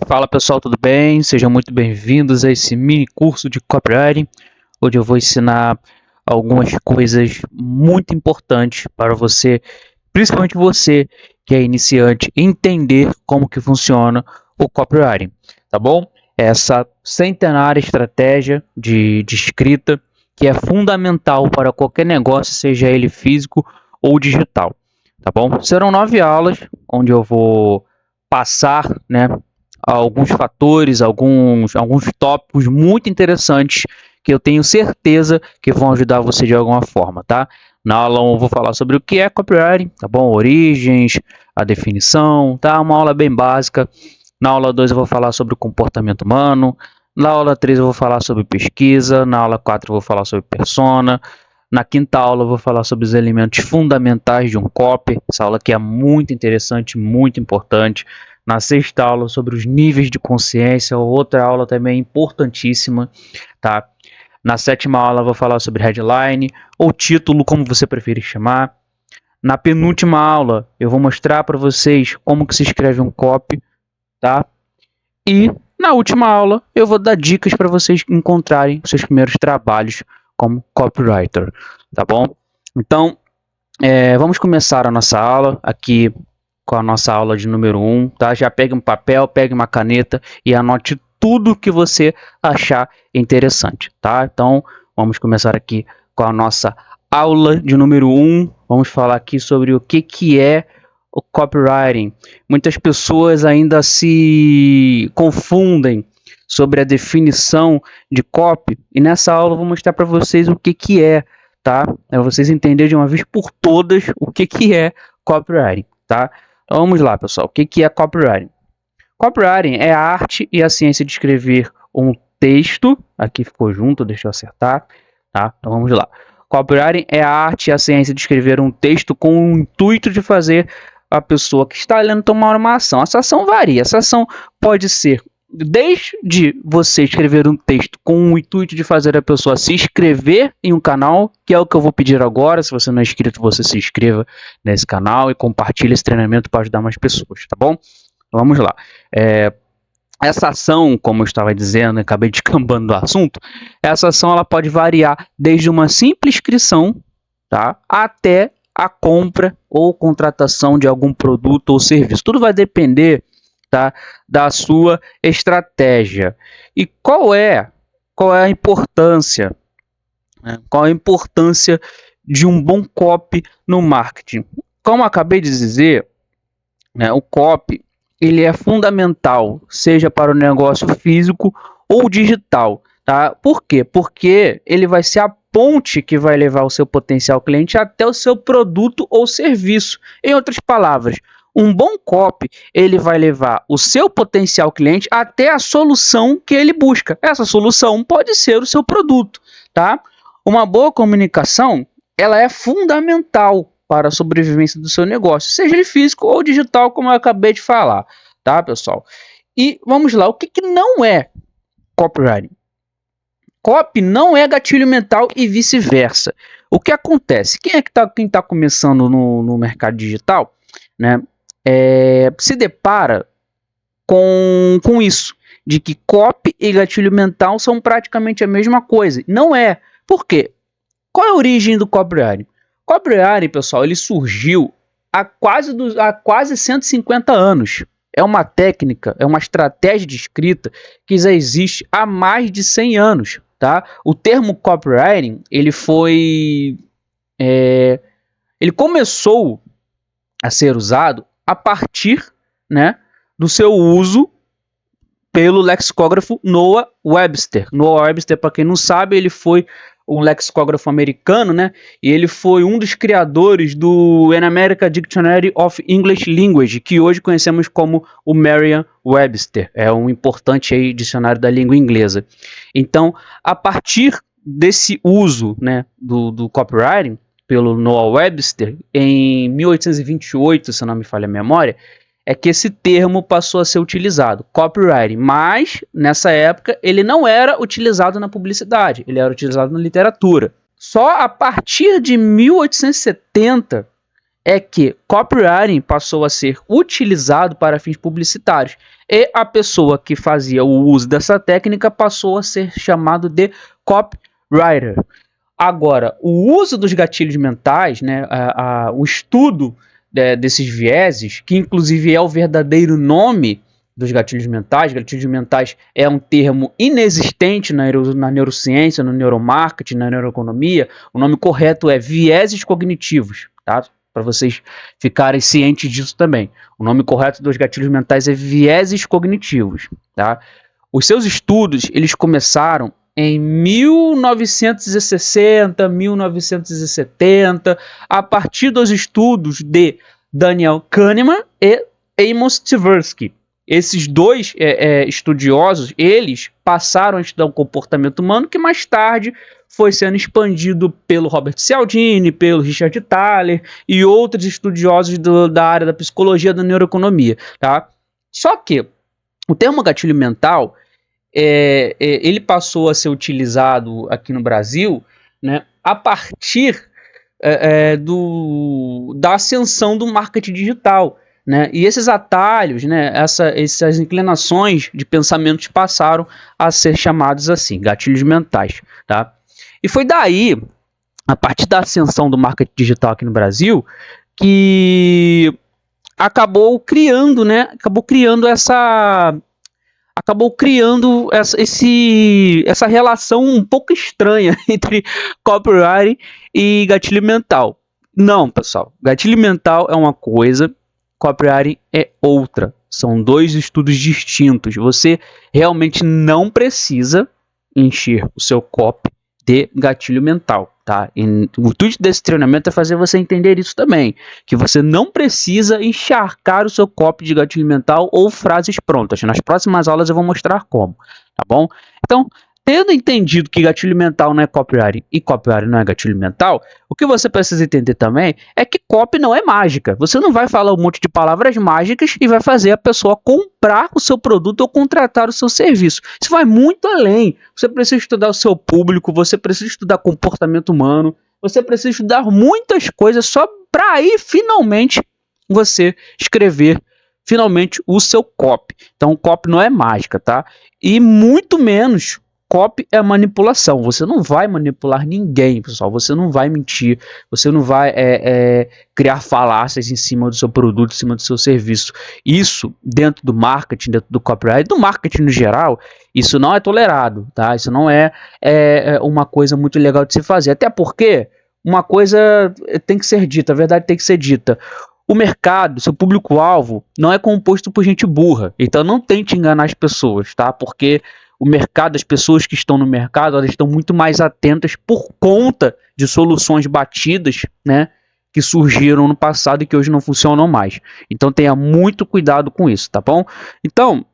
Fala pessoal, tudo bem? Sejam muito bem-vindos a esse mini curso de copywriting, onde eu vou ensinar algumas coisas muito importantes para você, principalmente você que é iniciante, entender como que funciona o copywriting, tá bom? Essa centenária estratégia de escrita que é fundamental para qualquer negócio, seja ele físico ou digital, tá bom? Serão 9 aulas, onde eu vou passar, né, alguns fatores, alguns tópicos muito interessantes que eu tenho certeza que vão ajudar você de alguma forma, tá? Na aula 1 eu vou falar sobre o que é copywriting, tá bom? Origens, a definição, tá? Uma aula bem básica. Na aula 2 eu vou falar sobre o comportamento humano. Na aula 3 eu vou falar sobre pesquisa. Na aula 4 eu vou falar sobre persona. Na quinta aula eu vou falar sobre os elementos fundamentais de um copy. Essa aula aqui é muito interessante, muito importante. Na sexta aula sobre os níveis de consciência, outra aula também importantíssima, tá? Na sétima aula eu vou falar sobre headline, ou título, como você preferir chamar. Na penúltima aula eu vou mostrar para vocês como que se escreve um copy, tá? E na última aula eu vou dar dicas para vocês encontrarem os seus primeiros trabalhos como copywriter, tá bom? Então, vamos começar a nossa aula aqui com a nossa aula de número 1, tá? Já pegue um papel, pegue uma caneta e anote tudo que você achar interessante, tá? Então, vamos começar aqui com a nossa aula de número 1. Vamos falar aqui sobre o que é o copywriting. Muitas pessoas ainda se confundem sobre a definição de copy, e nessa aula eu vou mostrar para vocês o que é, tá? Para vocês entenderem de uma vez por todas o que é copywriting, tá? Então vamos lá, pessoal. O que é copywriting? Copywriting é a arte e a ciência de escrever um texto. Aqui ficou junto, deixa eu acertar, tá? Então vamos lá. Copywriting é a arte e a ciência de escrever um texto com o intuito de fazer a pessoa que está lendo tomar uma ação. Essa ação varia. Essa ação pode ser desde você escrever um texto com o intuito de fazer a pessoa se inscrever em um canal, que é o que eu vou pedir agora. Se você não é inscrito, você se inscreva nesse canal e compartilhe esse treinamento para ajudar mais pessoas, tá bom? Então, vamos lá. Essa ação, como eu estava dizendo, acabei descambando do assunto, essa ação ela pode variar desde uma simples inscrição, tá, até a compra ou contratação de algum produto ou serviço. Tudo vai depender, tá, da sua estratégia. E qual é a importância? Né? Qual a importância de um bom copy no marketing? Como eu acabei de dizer, né, o copy ele é fundamental, seja para o negócio físico ou digital, tá? Por quê? Porque ele vai ser a ponte que vai levar o seu potencial cliente até o seu produto ou serviço. Em outras palavras, um bom copy, ele vai levar o seu potencial cliente até a solução que ele busca. Essa solução pode ser o seu produto, tá? Uma boa comunicação, ela é fundamental para a sobrevivência do seu negócio, seja ele físico ou digital, como eu acabei de falar, tá, pessoal? E vamos lá, o que não é copywriting? Copy não é gatilho mental e vice-versa. O que acontece? Quem tá começando no mercado digital, né, se depara com isso, de que copy e gatilho mental são praticamente a mesma coisa. Não é. Por quê? Qual é a origem do copywriting? Copywriting, pessoal, ele surgiu há quase 150 anos. É uma técnica, é uma estratégia de escrita que já existe há mais de 100 anos, tá? O termo copywriting, ele começou a ser usado a partir, né, do seu uso pelo lexicógrafo Noah Webster. Noah Webster, para quem não sabe, ele foi um lexicógrafo americano, né? E ele foi um dos criadores do An American Dictionary of English Language, que hoje conhecemos como o Merriam-Webster. É um importante aí dicionário da língua inglesa. Então, a partir desse uso, né, do copywriting pelo Noah Webster, em 1828, se não me falha a memória, é que esse termo passou a ser utilizado, copywriting, mas nessa época ele não era utilizado na publicidade, ele era utilizado na literatura. Só a partir de 1870 é que copywriting passou a ser utilizado para fins publicitários e a pessoa que fazia o uso dessa técnica passou a ser chamado de copywriter. Agora, o uso dos gatilhos mentais, né, o estudo desses vieses, que inclusive é o verdadeiro nome dos gatilhos mentais é um termo inexistente na neurociência, no neuromarketing, na neuroeconomia. O nome correto é vieses cognitivos, tá? Para vocês ficarem cientes disso também. O nome correto dos gatilhos mentais é vieses cognitivos, tá? Os seus estudos, eles começaram em 1960, 1970, a partir dos estudos de Daniel Kahneman e Amos Tversky. Esses dois estudiosos, eles passaram a estudar o comportamento humano, que mais tarde foi sendo expandido pelo Robert Cialdini, pelo Richard Thaler e outros estudiosos da área da psicologia da neuroeconomia. Tá? Só que o termo gatilho mental ele passou a ser utilizado aqui no Brasil, né, a partir da ascensão do marketing digital. Né? E esses atalhos, né, essas inclinações de pensamentos passaram a ser chamados assim, gatilhos mentais. Tá? E foi daí, a partir da ascensão do marketing digital aqui no Brasil, que acabou criando essa relação um pouco estranha entre copywriting e gatilho mental. Não, pessoal, gatilho mental é uma coisa, copywriting é outra. São dois estudos distintos. Você realmente não precisa encher o seu copy de gatilho mental, tá? E o intuito desse treinamento é fazer você entender isso também, que você não precisa encharcar o seu copy de gatilho mental ou frases prontas. Nas próximas aulas eu vou mostrar como, tá bom? Então, tendo entendido que gatilho mental não é copywriting e copywriting não é gatilho mental, o que você precisa entender também é que copy não é mágica. Você não vai falar um monte de palavras mágicas e vai fazer a pessoa comprar o seu produto ou contratar o seu serviço. Isso vai muito além. Você precisa estudar o seu público, você precisa estudar comportamento humano, você precisa estudar muitas coisas só para aí finalmente você escrever finalmente o seu copy. Então, copy não é mágica, tá? E muito menos copy é manipulação. Você não vai manipular ninguém, pessoal. Você não vai mentir. Você não vai criar falácias em cima do seu produto, em cima do seu serviço. Isso, dentro do marketing, dentro do copyright, do marketing no geral, isso não é tolerado, tá? Isso não é uma coisa muito legal de se fazer. Até porque uma coisa tem que ser dita, a verdade tem que ser dita. O mercado, seu público-alvo, não é composto por gente burra. Então não tente enganar as pessoas, tá? Porque o mercado, as pessoas que estão no mercado, elas estão muito mais atentas por conta de soluções batidas, né, que surgiram no passado e que hoje não funcionam mais. Então tenha muito cuidado com isso, tá bom? Então,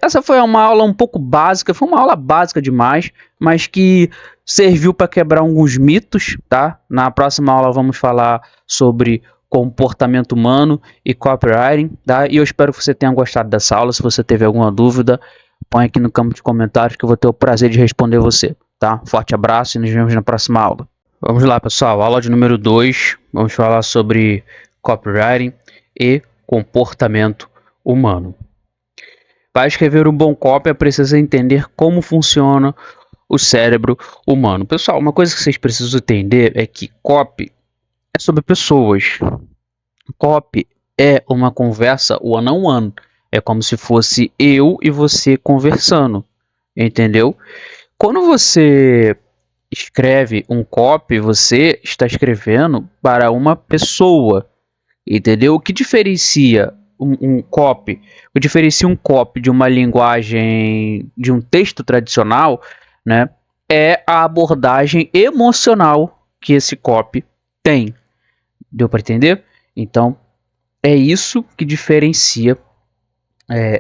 essa foi uma aula um pouco básica, foi uma aula básica demais, mas que serviu para quebrar alguns mitos, tá? Na próxima aula vamos falar sobre comportamento humano e copywriting, tá? E eu espero que você tenha gostado dessa aula. Se você teve alguma dúvida, põe aqui no campo de comentários que eu vou ter o prazer de responder você, tá? Forte abraço e nos vemos na próxima aula. Vamos lá, pessoal. Aula de número 2. Vamos falar sobre copywriting e comportamento humano. Para escrever um bom copy, é preciso entender como funciona o cérebro humano. Pessoal, uma coisa que vocês precisam entender é que copy é sobre pessoas. Copy é uma conversa one-on-one. É como se fosse eu e você conversando, entendeu? Quando você escreve um copy, você está escrevendo para uma pessoa, entendeu? O que diferencia um copy? O que diferencia um copy de uma linguagem, de um texto tradicional, né? É a abordagem emocional que esse copy tem. Deu para entender? Então, é isso que diferencia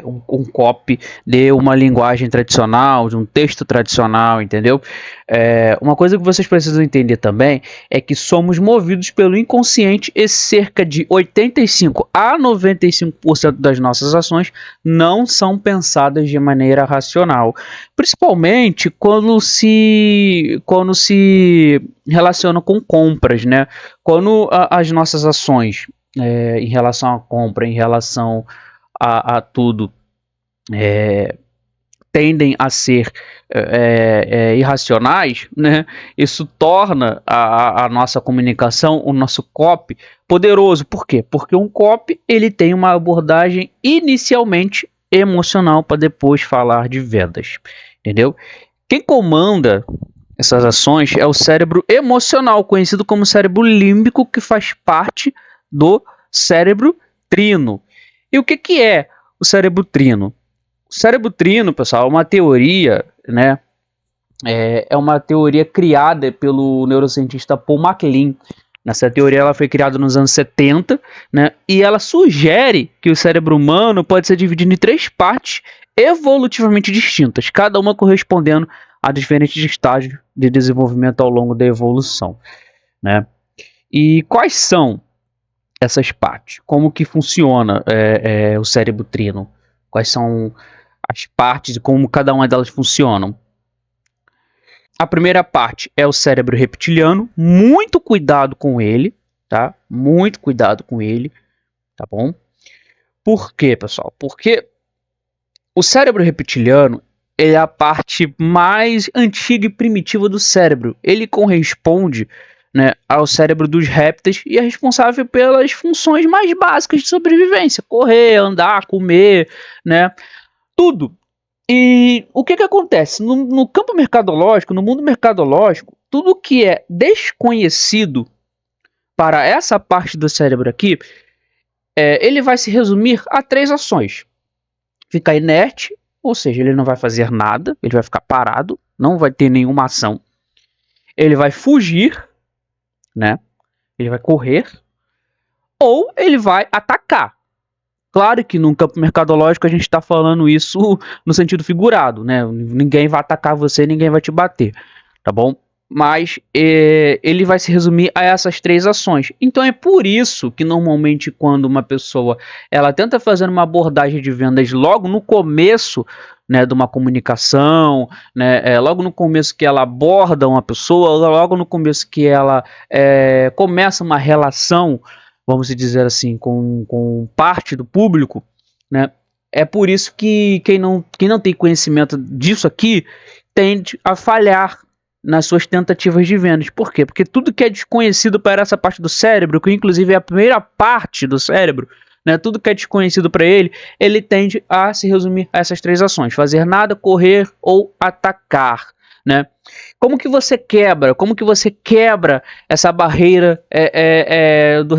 um copy de uma linguagem tradicional, de um texto tradicional, entendeu? Uma coisa que vocês precisam entender também é que somos movidos pelo inconsciente e cerca de 85 a 95% das nossas ações não são pensadas de maneira racional, principalmente quando se relaciona com compras, né? Quando as nossas ações em relação à compra, em relação a tudo, tendem a ser irracionais, né? Isso torna a nossa comunicação, o nosso copy, poderoso. Por quê? Porque um copy ele tem uma abordagem inicialmente emocional para depois falar de vendas, entendeu? Quem comanda essas ações é o cérebro emocional, conhecido como cérebro límbico, que faz parte do cérebro trino. E o que é o cérebro trino? O cérebro trino, pessoal, é uma teoria, né? É uma teoria criada pelo neurocientista Paul MacLean. Essa teoria ela foi criada nos anos 70, né? E ela sugere que o cérebro humano pode ser dividido em 3 partes evolutivamente distintas, cada uma correspondendo a diferentes estágios de desenvolvimento ao longo da evolução, né? E quais são essas partes? Como que funciona o cérebro trino? Quais são as partes e como cada uma delas funcionam? A primeira parte é o cérebro reptiliano. Muito cuidado com ele, tá? Muito cuidado com ele, tá bom? Por quê, pessoal? Porque o cérebro reptiliano é a parte mais antiga e primitiva do cérebro. Ele corresponde, né, ao cérebro dos répteis e é responsável pelas funções mais básicas de sobrevivência: correr, andar, comer, né, tudo. E o que acontece? No campo mercadológico, no mundo mercadológico, tudo que é desconhecido para essa parte do cérebro aqui, ele vai se resumir a 3 ações: ficar inerte, ou seja, ele não vai fazer nada, ele vai ficar parado, não vai ter nenhuma ação. Ele vai fugir, né? Ele vai correr, ou ele vai atacar. Claro que no campo mercadológico a gente está falando isso no sentido figurado, né? Ninguém vai atacar você, ninguém vai te bater, tá bom? Mas ele vai se resumir a essas 3 ações. Então é por isso que normalmente quando uma pessoa ela tenta fazer uma abordagem de vendas logo no começo, né, de uma comunicação, né, logo no começo que ela aborda uma pessoa, logo no começo que ela começa uma relação, vamos dizer assim, com parte do público, né? É por isso que quem não tem conhecimento disso aqui tende a falhar nas suas tentativas de vendas. Por quê? Porque tudo que é desconhecido para essa parte do cérebro, que inclusive é a primeira parte do cérebro, né, tudo que é desconhecido para ele tende a se resumir a essas 3 ações: fazer nada, correr ou atacar, né? Como que você quebra essa barreira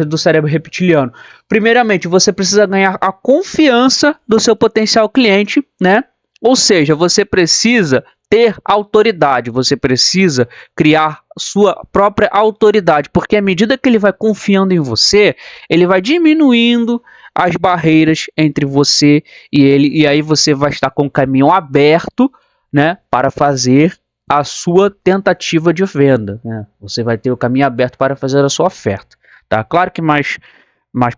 do cérebro reptiliano? Primeiramente, você precisa ganhar a confiança do seu potencial cliente, né? Ou seja, você precisa ter autoridade, você precisa criar sua própria autoridade, porque à medida que ele vai confiando em você, ele vai diminuindo as barreiras entre você e ele, e aí você vai estar com o caminho aberto, né, para fazer a sua tentativa de venda, né? Você vai ter o caminho aberto para fazer a sua oferta, tá? Claro que mais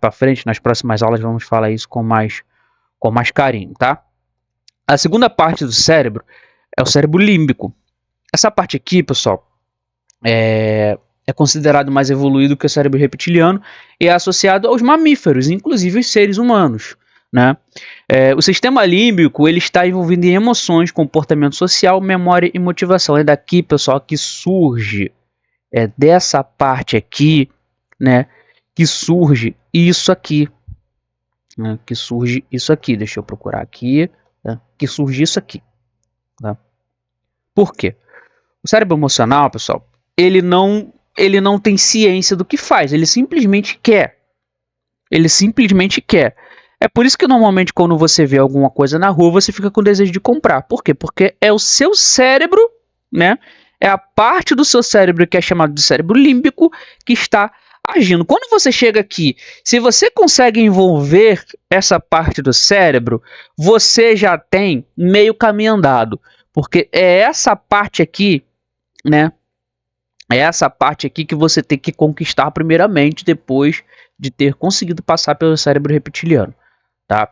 para frente, nas próximas aulas, vamos falar isso com mais carinho, tá? A segunda parte do cérebro é o cérebro límbico. Essa parte aqui, pessoal, é considerado mais evoluído que o cérebro reptiliano e é associado aos mamíferos, inclusive os seres humanos, né? O sistema límbico ele está envolvido em emoções, comportamento social, memória e motivação. É daqui, pessoal, que surge, dessa parte aqui, né, que surge isso aqui, né, que surge isso aqui. Deixa eu procurar aqui, né, que surge isso aqui, né? Por quê? O cérebro emocional, pessoal, ele não tem ciência do que faz, ele simplesmente quer. Ele simplesmente quer. É por isso que normalmente quando você vê alguma coisa na rua, você fica com desejo de comprar. Por quê? Porque é o seu cérebro, né? É a parte do seu cérebro que é chamado de cérebro límbico que está agindo. Quando você chega aqui, se você consegue envolver essa parte do cérebro, você já tem meio caminho andado, porque é essa parte aqui, né? É essa parte aqui que você tem que conquistar primeiramente depois de ter conseguido passar pelo cérebro reptiliano, tá?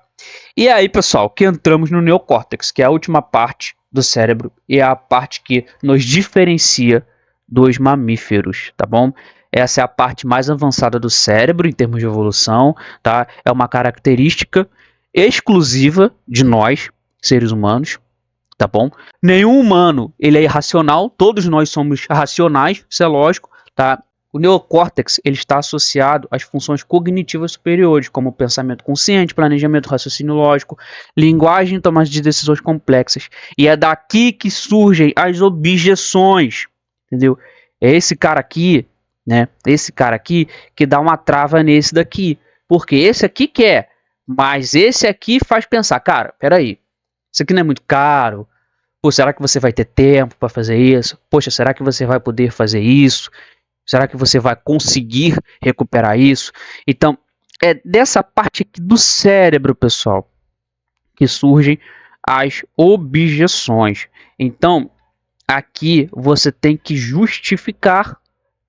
E aí, pessoal, que entramos no neocórtex, que é a última parte do cérebro e é a parte que nos diferencia dos mamíferos, tá bom? Essa é a parte mais avançada do cérebro em termos de evolução, tá? É uma característica exclusiva de nós, seres humanos, tá bom? Nenhum humano ele é irracional, todos nós somos racionais, isso é lógico, tá? O neocórtex ele está associado às funções cognitivas superiores, como pensamento consciente, planejamento, raciocínio lógico, linguagem e tomada de decisões complexas. E é daqui que surgem as objeções, entendeu? É esse cara aqui, né? Esse cara aqui que dá uma trava nesse daqui, porque esse aqui quer, mas esse aqui faz pensar, cara, peraí, isso aqui não é muito caro. Pô, será que você vai ter tempo para fazer isso? Poxa, será que você vai poder fazer isso? Será que você vai conseguir recuperar isso? Então, é dessa parte aqui do cérebro, pessoal, que surgem as objeções. Então, aqui você tem que justificar,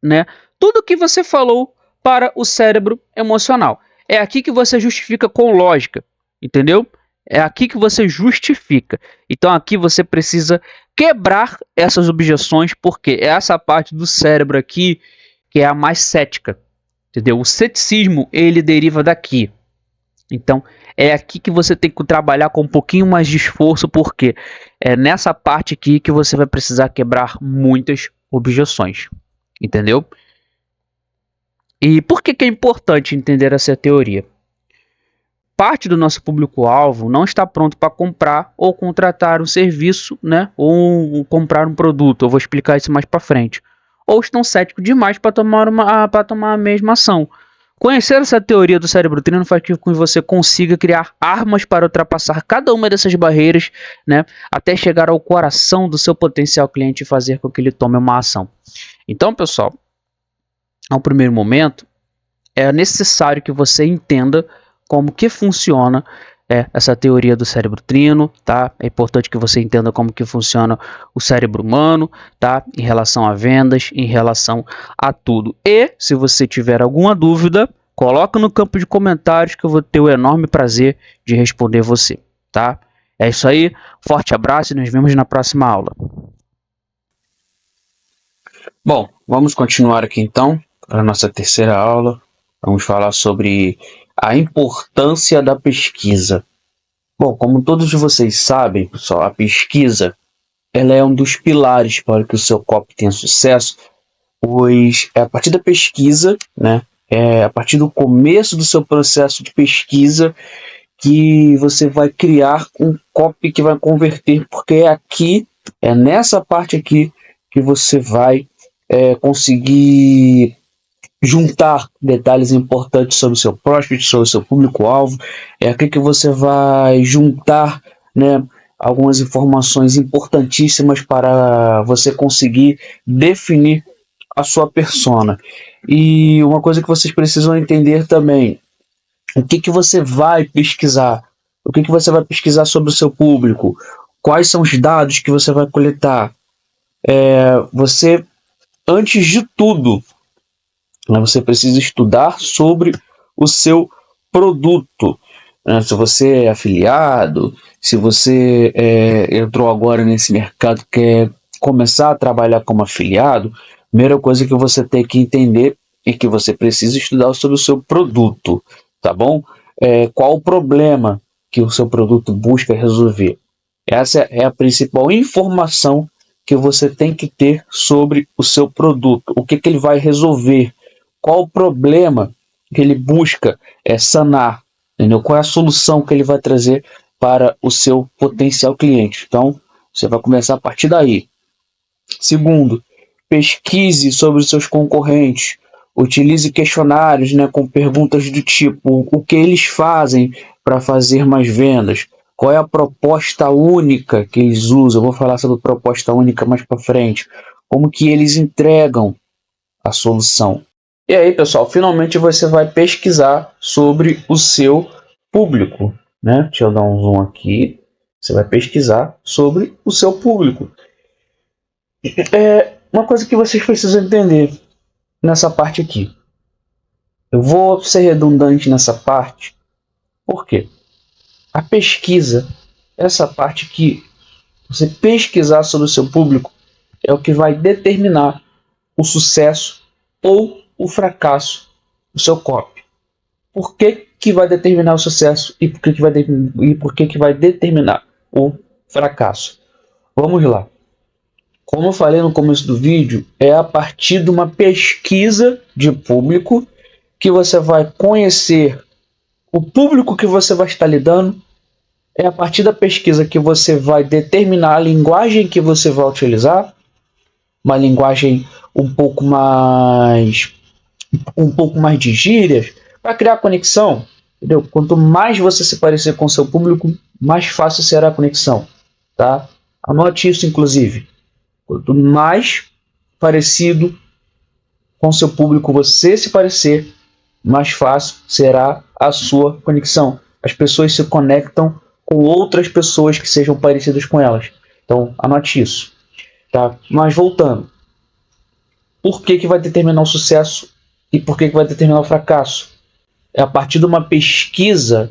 né, tudo que você falou para o cérebro emocional. É aqui que você justifica com lógica, entendeu? É aqui que você justifica. Então aqui você precisa quebrar essas objeções, porque é essa parte do cérebro aqui que é a mais cética, entendeu? O ceticismo, ele deriva daqui. Então é aqui que você tem que trabalhar com um pouquinho mais de esforço, porque é nessa parte aqui que você vai precisar quebrar muitas objeções, entendeu? E por que é importante entender essa teoria? Parte do nosso público-alvo não está pronto para comprar ou contratar um serviço, né? Ou comprar um produto. Eu vou explicar isso mais para frente. Ou estão céticos demais para tomar a mesma ação. Conhecer essa teoria do cérebro trino faz com que você consiga criar armas para ultrapassar cada uma dessas barreiras, né? Até chegar ao coração do seu potencial cliente e fazer com que ele tome uma ação. Então, pessoal, ao primeiro momento, é necessário que você entenda como que funciona essa teoria do cérebro trino, tá? É importante que você entenda como que funciona o cérebro humano, tá? Em relação a vendas, em relação a tudo. E, se você tiver alguma dúvida, coloca no campo de comentários que eu vou ter o enorme prazer de responder você, tá? É isso aí, forte abraço e nos vemos na próxima aula. Bom, vamos continuar aqui então, para a nossa terceira aula. Vamos falar sobre a importância da pesquisa. Bom, como todos vocês sabem, pessoal, a pesquisa ela é um dos pilares para que o seu copy tenha sucesso, pois é a partir da pesquisa, né, é a partir do começo do seu processo de pesquisa que você vai criar um copy que vai converter, porque é aqui, é nessa parte aqui que você vai conseguir juntar detalhes importantes sobre o seu prospect, sobre o seu público-alvo. É aqui que você vai juntar, né, algumas informações importantíssimas para você conseguir definir a sua persona. E uma coisa que vocês precisam entender também, o que você vai pesquisar? O que você vai pesquisar sobre o seu público? Quais são os dados que você vai coletar? Você, antes de tudo, você precisa estudar sobre o seu produto. Se você é afiliado, se você entrou agora nesse mercado, quer começar a trabalhar como afiliado, a primeira coisa que você tem que entender é que você precisa estudar sobre o seu produto, tá bom? Qual o problema que o seu produto busca resolver? Essa é a principal informação que você tem que ter sobre o seu produto. O que ele vai resolver? Qual o problema que ele busca sanar? Entendeu? Qual é a solução que ele vai trazer para o seu potencial cliente? Então, você vai começar a partir daí. Segundo, pesquise sobre os seus concorrentes. Utilize questionários, né, com perguntas do tipo: o que eles fazem para fazer mais vendas? Qual é a proposta única que eles usam? Eu vou falar sobre proposta única mais para frente. Como que eles entregam a solução? E aí, pessoal, finalmente você vai pesquisar sobre o seu público, né? Deixa eu dar um zoom aqui. Você vai pesquisar sobre o seu público. Uma coisa que vocês precisam entender nessa parte aqui. Eu vou ser redundante nessa parte. Por quê? A pesquisa, essa parte que você pesquisar sobre o seu público, é o que vai determinar o sucesso ou o fracasso do seu copy. Por que vai determinar o sucesso e por que vai determinar o fracasso? Vamos lá. Como eu falei no começo do vídeo, é a partir de uma pesquisa de público que você vai conhecer o público que você vai estar lidando. É a partir da pesquisa que você vai determinar a linguagem que você vai utilizar, uma linguagem um pouco mais de gírias, para criar conexão, entendeu? Quanto mais você se parecer com o seu público, mais fácil será a conexão, tá? Anote isso, inclusive. Quanto mais parecido com o seu público você se parecer, mais fácil será a sua conexão. As pessoas se conectam com outras pessoas que sejam parecidas com elas. Então, anote isso, tá? Mas voltando, por que vai determinar o sucesso e por que vai determinar o fracasso? É a partir de uma pesquisa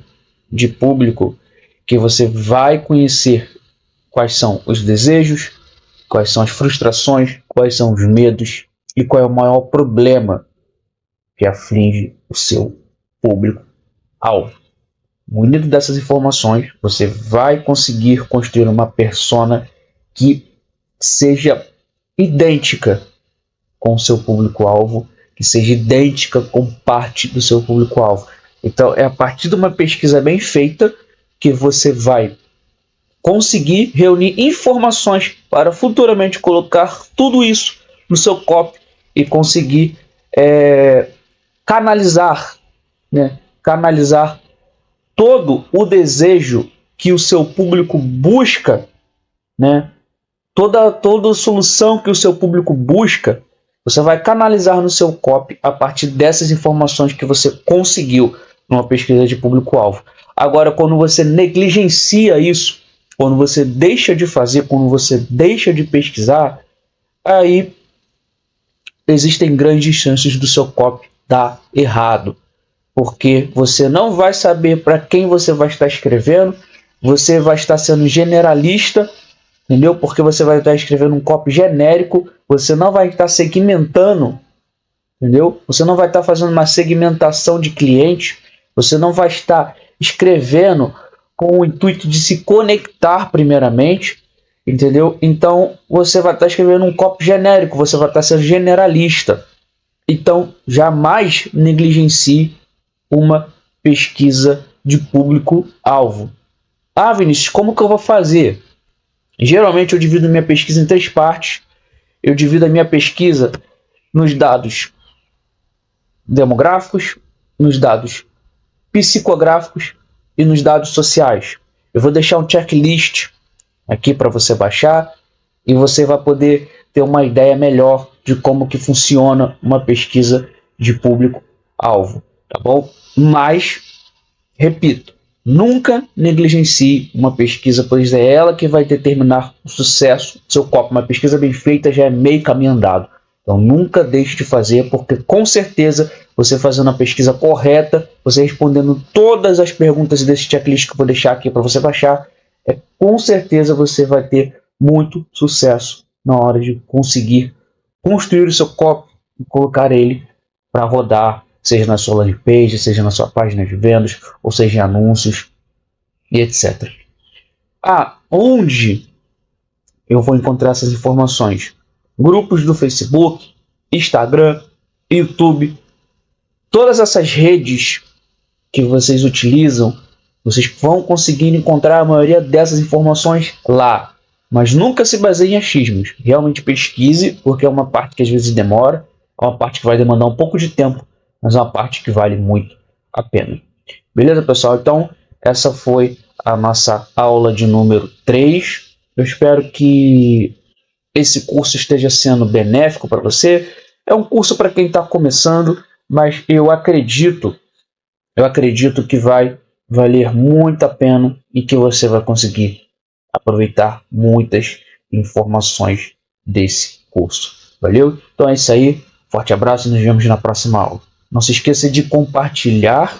de público que você vai conhecer quais são os desejos, quais são as frustrações, quais são os medos e qual é o maior problema que aflige o seu público-alvo. Munido dessas informações, você vai conseguir construir uma persona que seja idêntica com o seu público-alvo, que seja idêntica com parte do seu público-alvo. Então, é a partir de uma pesquisa bem feita que você vai conseguir reunir informações para futuramente colocar tudo isso no seu copy e conseguir canalizar todo o desejo que o seu público busca, né? Toda solução que o seu público busca, você vai canalizar no seu copy a partir dessas informações que você conseguiu numa pesquisa de público-alvo. Agora, quando você negligencia isso, quando você deixa de fazer, quando você deixa de pesquisar, aí existem grandes chances do seu copy dar errado. Porque você não vai saber para quem você vai estar escrevendo, você vai estar sendo generalista, entendeu? Porque você vai estar escrevendo um copy genérico, você não vai estar segmentando, entendeu? Você não vai estar fazendo uma segmentação de cliente, você não vai estar escrevendo com o intuito de se conectar primeiramente, entendeu? Então você vai estar escrevendo um copy genérico, você vai estar sendo generalista. Então jamais negligencie uma pesquisa de público-alvo. Ah, Vinícius, como que eu vou fazer? Geralmente eu divido minha pesquisa em 3 partes. Eu divido a minha pesquisa nos dados demográficos, nos dados psicográficos e nos dados sociais. Eu vou deixar um checklist aqui para você baixar e você vai poder ter uma ideia melhor de como que funciona uma pesquisa de público-alvo, tá bom? Mas, repito, nunca negligencie uma pesquisa, pois é ela que vai determinar o sucesso do seu copy. Uma pesquisa bem feita já é meio caminho andado. Então nunca deixe de fazer, porque com certeza você fazendo a pesquisa correta, você respondendo todas as perguntas desse checklist que eu vou deixar aqui para você baixar, com certeza você vai ter muito sucesso na hora de conseguir construir o seu copy e colocar ele para rodar, seja na sua landing page, seja na sua página de vendas, ou seja em anúncios e etc. Onde eu vou encontrar essas informações? Grupos do Facebook, Instagram, YouTube, todas essas redes que vocês utilizam, vocês vão conseguir encontrar a maioria dessas informações lá. Mas nunca se baseie em achismos. Realmente pesquise, porque é uma parte que às vezes demora, é uma parte que vai demandar um pouco de tempo, mas é uma parte que vale muito a pena. Beleza, pessoal? Então, essa foi a nossa aula de número 3. Eu espero que esse curso esteja sendo benéfico para você. É um curso para quem está começando, mas eu acredito que vai valer muito a pena e que você vai conseguir aproveitar muitas informações desse curso. Valeu? Então é isso aí. Forte abraço e nos vemos na próxima aula. Não se esqueça de compartilhar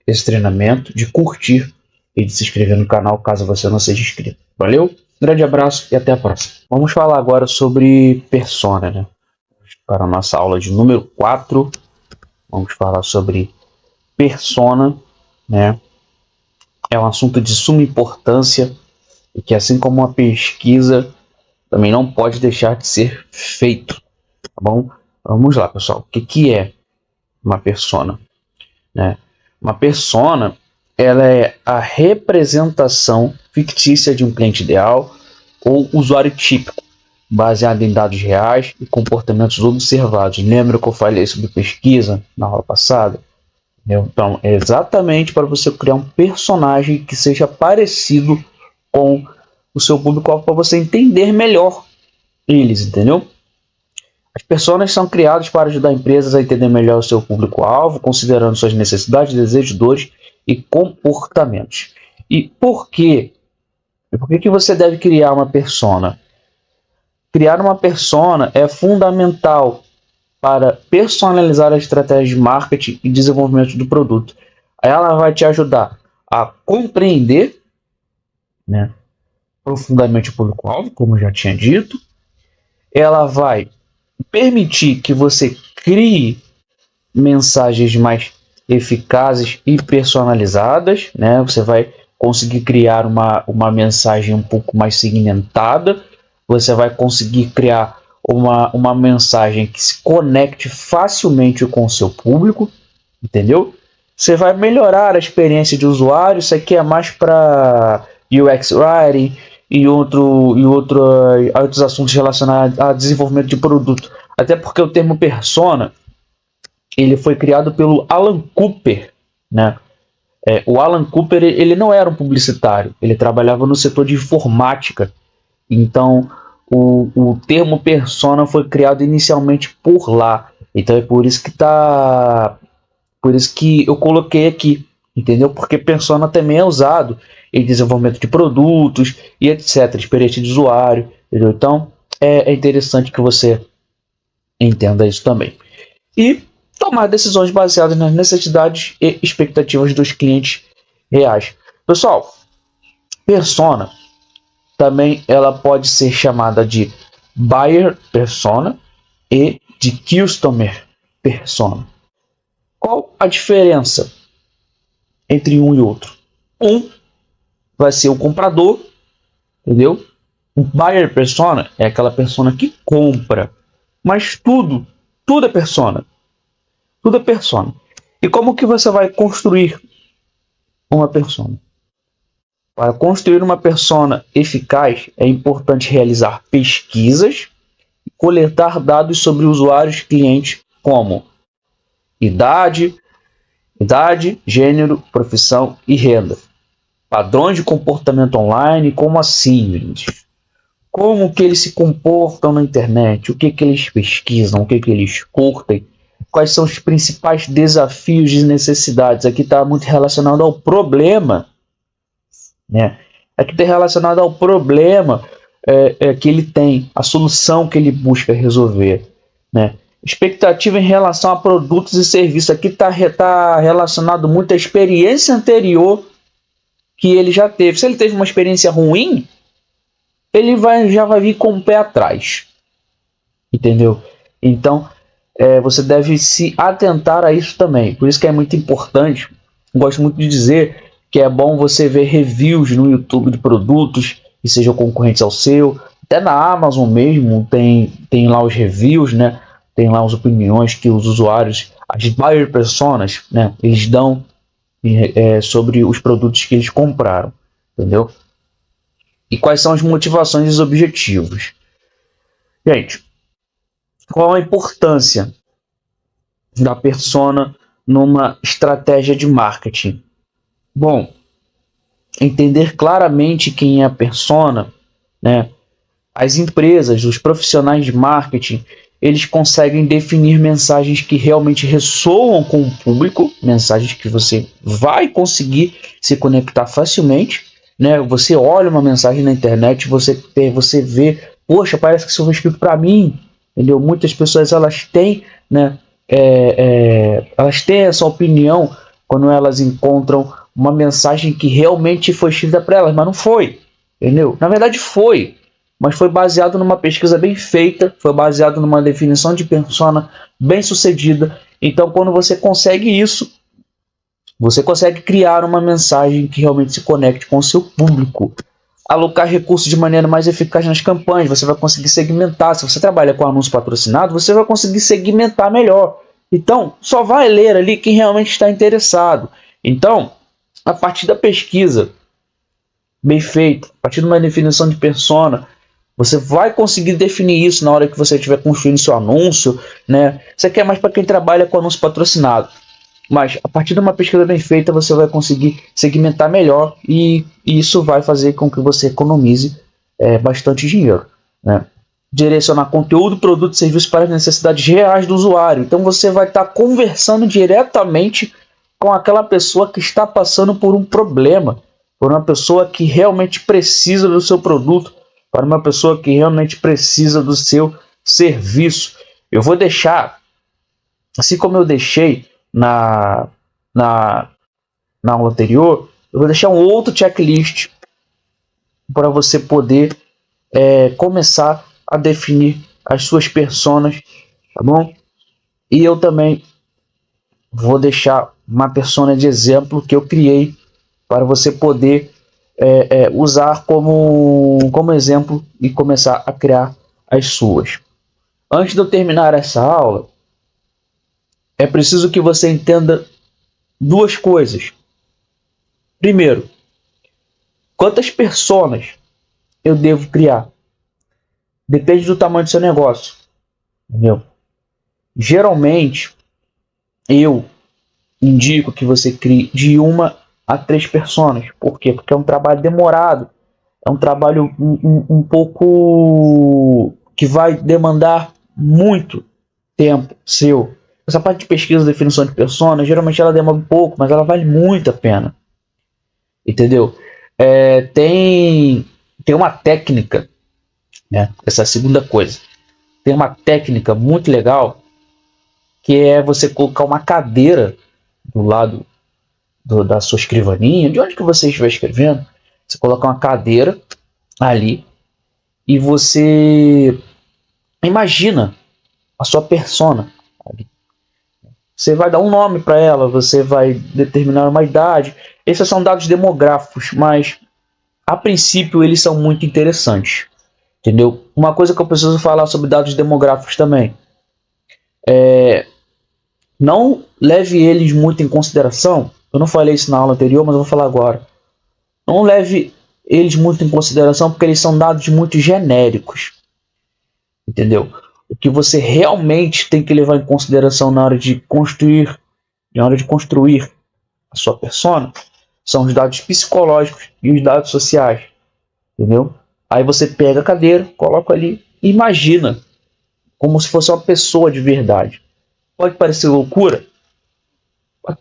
esse treinamento, de curtir e de se inscrever no canal caso você não seja inscrito. Valeu? Grande abraço e até a próxima. Vamos falar agora sobre persona, né? Para a nossa aula de número 4, vamos falar sobre persona, né? É um assunto de suma importância e que, assim como uma pesquisa, também não pode deixar de ser feito, tá bom? Vamos lá, pessoal. O que é uma persona? Né? Uma persona, ela é a representação fictícia de um cliente ideal ou usuário típico, baseado em dados reais e comportamentos observados. Lembra que eu falei sobre pesquisa na aula passada? Então, é exatamente para você criar um personagem que seja parecido com o seu público-alvo para você entender melhor eles, entendeu? As personas são criadas para ajudar empresas a entender melhor o seu público-alvo, considerando suas necessidades, desejos, dores e comportamentos. E por quê? Por que você deve criar uma persona? Criar uma persona é fundamental para personalizar a estratégia de marketing e desenvolvimento do produto. Ela vai te ajudar a compreender, né, profundamente o público-alvo, como eu já tinha dito. Ela vai permitir que você crie mensagens mais eficazes e personalizadas, né? Você vai conseguir criar uma mensagem um pouco mais segmentada, você vai conseguir criar uma mensagem que se conecte facilmente com o seu público, entendeu? Você vai melhorar a experiência de usuário. Isso aqui é mais para UX Writing e outros assuntos relacionados a desenvolvimento de produto. Até porque o termo persona ele foi criado pelo Alan Cooper, né? O Alan Cooper ele não era um publicitário, ele trabalhava no setor de informática. Então o termo persona foi criado inicialmente por lá. Então é por isso que eu coloquei aqui, entendeu? Porque persona também é usado em desenvolvimento de produtos e etc, experiência de usuário, entendeu? Então é interessante que você entenda isso também. E tomar decisões baseadas nas necessidades e expectativas dos clientes reais. Pessoal, persona também ela pode ser chamada de buyer persona e de customer persona. Qual a diferença entre um e outro? Um vai ser o comprador, entendeu? O buyer persona é aquela persona que compra, mas tudo é persona. Tudo é persona. E como que você vai construir uma persona? Para construir uma persona eficaz, é importante realizar pesquisas e coletar dados sobre usuários e clientes como idade, gênero, profissão e renda. Padrões de comportamento online, como assim, gente? Como que eles se comportam na internet? O que eles pesquisam? O que eles curtem? Quais são os principais desafios e necessidades? Aqui está muito relacionado ao problema, né? Aqui está relacionado ao problema que ele tem, a solução que ele busca resolver, né? Expectativa em relação a produtos e serviços. Aqui está relacionado muito à experiência anterior que ele já teve. Se ele teve uma experiência ruim, ele já vai vir com o pé atrás, entendeu? Então você deve se atentar a isso também. Por isso que é muito importante. Gosto muito de dizer que é bom você ver reviews no YouTube de produtos que sejam concorrentes ao seu. Até na Amazon mesmo tem lá os reviews, né? Tem lá as opiniões que os usuários, as buyer personas, né? Eles dão sobre os produtos que eles compraram, entendeu? E quais são as motivações e os objetivos. Gente, qual a importância da persona numa estratégia de marketing? Bom, entender claramente quem é a persona, né? As empresas, os profissionais de marketing, eles conseguem definir mensagens que realmente ressoam com o público, mensagens que você vai conseguir se conectar facilmente, né? Você olha uma mensagem na internet, você vê, poxa, parece que isso foi escrito para mim, entendeu? Muitas pessoas elas têm, né? Elas têm essa opinião quando elas encontram uma mensagem que realmente foi escrita para elas, mas não foi, entendeu? Na verdade foi, mas foi baseado numa pesquisa bem feita, foi baseado numa definição de persona bem sucedida. Então, quando você consegue isso, você consegue criar uma mensagem que realmente se conecte com o seu público. Alocar recursos de maneira mais eficaz nas campanhas, você vai conseguir segmentar. Se você trabalha com anúncio patrocinado, você vai conseguir segmentar melhor. Então, só vai ler ali quem realmente está interessado. Então, a partir da pesquisa bem feita, a partir de uma definição de persona, você vai conseguir definir isso na hora que você estiver construindo seu anúncio, né? Isso aqui é mais para quem trabalha com anúncio patrocinado. Mas a partir de uma pesquisa bem feita, você vai conseguir segmentar melhor e isso vai fazer com que você economize bastante dinheiro, né? Direcionar conteúdo, produto e serviço para as necessidades reais do usuário. Então você vai estar conversando diretamente com aquela pessoa que está passando por um problema, por uma pessoa que realmente precisa do seu produto, para uma pessoa que realmente precisa do seu serviço. Eu vou deixar, assim como eu deixei na aula anterior, eu vou deixar um outro checklist para você poder começar a definir as suas personas, tá bom? E eu também vou deixar uma persona de exemplo que eu criei para você poder usar como exemplo e começar a criar as suas. Antes de eu terminar essa aula, é preciso que você entenda duas coisas. Primeiro, quantas personas eu devo criar? Depende do tamanho do seu negócio, entendeu? Geralmente, eu indico que você crie de 1 a 3 personas. Por quê? Porque é um trabalho demorado. É um trabalho um pouco que vai demandar muito tempo seu. Essa parte de pesquisa e definição de persona, geralmente ela demora um pouco, mas ela vale muito a pena. Entendeu? Tem uma técnica, né? Essa é a segunda coisa. Tem uma técnica muito legal que é você colocar uma cadeira do lado da sua escrivaninha, de onde que você estiver escrevendo. Você coloca uma cadeira ali e você imagina a sua persona ali. Você vai dar um nome para ela, você vai determinar uma idade. Esses são dados demográficos, mas a princípio eles são muito interessantes, entendeu? Uma coisa que eu preciso falar sobre dados demográficos também não leve eles muito em consideração. Eu não falei isso na aula anterior, mas eu vou falar agora. Não leve eles muito em consideração porque eles são dados muito genéricos, entendeu? O que você realmente tem que levar em consideração na hora de construir a sua persona são os dados psicológicos e os dados sociais, entendeu? Aí você pega a cadeira, coloca ali e imagina como se fosse uma pessoa de verdade. Pode parecer loucura?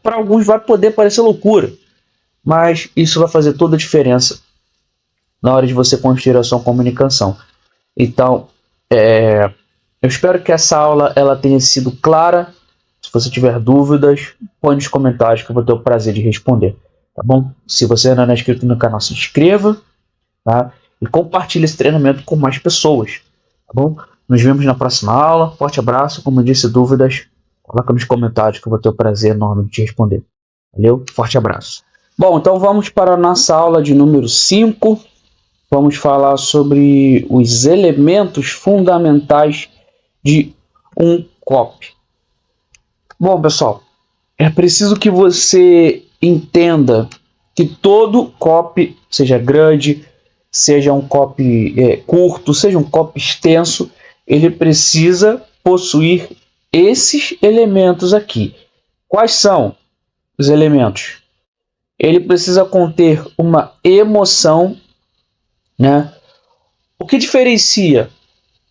Para alguns vai poder parecer loucura, mas isso vai fazer toda a diferença na hora de você construir a sua comunicação. Então, eu espero que essa aula ela tenha sido clara. Se você tiver dúvidas, põe nos comentários que eu vou ter o prazer de responder, tá bom? Se você ainda não é inscrito no canal, se inscreva, tá? E compartilhe esse treinamento com mais pessoas, tá bom? Nos vemos na próxima aula. Forte abraço. Como eu disse, dúvidas, coloca nos comentários que eu vou ter o prazer enorme de te responder. Valeu? Forte abraço. Bom, então vamos para a nossa aula de número 5. Vamos falar sobre os elementos fundamentais de um copy. Bom, pessoal, é preciso que você entenda que todo copy, seja grande, seja um copy curto, seja um copy extenso, ele precisa possuir esses elementos aqui. Quais são os elementos? Ele precisa conter uma emoção, né? O que diferencia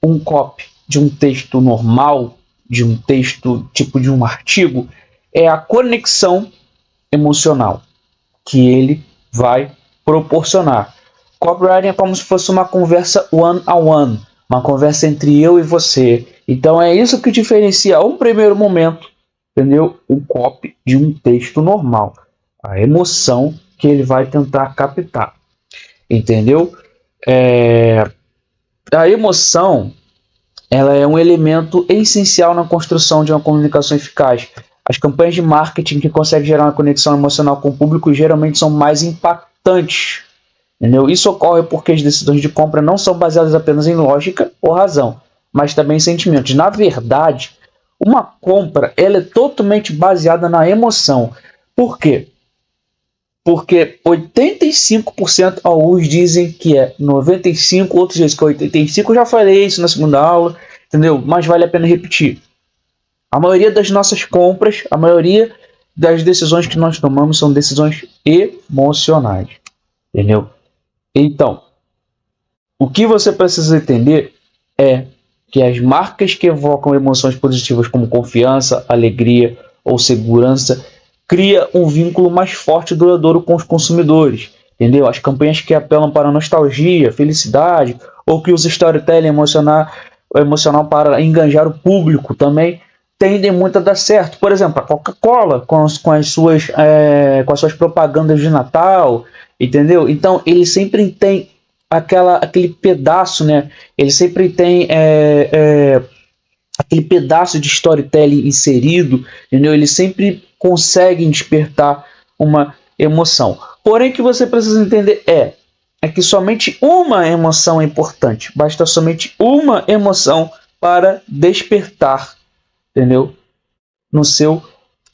um copy de um texto normal, de um texto tipo de um artigo, é a conexão emocional que ele vai proporcionar. Copywriting é como se fosse uma conversa one-on-one, uma conversa entre eu e você. Então é isso que diferencia, a um primeiro momento, entendeu? O copy de um texto normal, a emoção que ele vai tentar captar, entendeu? A emoção, ela é um elemento essencial na construção de uma comunicação eficaz. As campanhas de marketing que conseguem gerar uma conexão emocional com o público geralmente são mais impactantes. Entendeu? Isso ocorre porque as decisões de compra não são baseadas apenas em lógica ou razão, mas também em sentimentos. Na verdade, uma compra ela é totalmente baseada na emoção. Por quê? Porque 85%, alguns dizem que é 95%, outros dizem que é 85%. Eu já falei isso na segunda aula, entendeu? Mas vale a pena repetir. A maioria das nossas compras, a maioria das decisões que nós tomamos são decisões emocionais, entendeu? Então, o que você precisa entender é que as marcas que evocam emoções positivas como confiança, alegria ou segurança cria um vínculo mais forte e duradouro com os consumidores, entendeu? As campanhas que apelam para nostalgia, felicidade ou que usam storytelling emocional para engajar o público também tendem muito a dar certo. Por exemplo, a Coca-Cola com as suas propagandas de Natal, entendeu? Então ele sempre tem aquele pedaço, né? Ele sempre tem aquele pedaço de storytelling inserido, entendeu? Ele sempre consegue despertar uma emoção. Porém, o que você precisa entender é que somente uma emoção é importante. Basta somente uma emoção para despertar, entendeu? No seu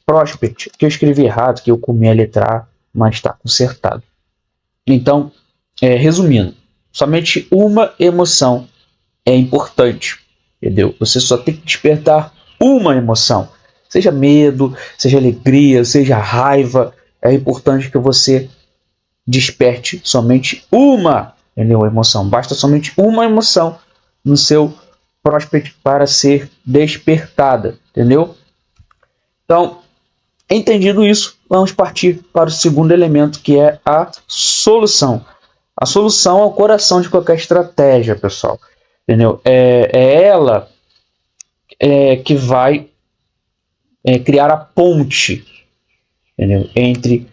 prospect. Que eu escrevi errado, que eu comi a letra A, mas está consertado. Então, resumindo, somente uma emoção é importante, entendeu? Você só tem que despertar uma emoção, seja medo, seja alegria, seja raiva. É importante que você desperte somente uma, entendeu? Emoção. Basta somente uma emoção no seu prospect para ser despertada, entendeu? Então, entendido isso, vamos partir para o segundo elemento, que é a solução. A solução é o coração de qualquer estratégia, pessoal. Entendeu? É ela que vai criar a ponte, entendeu? Entre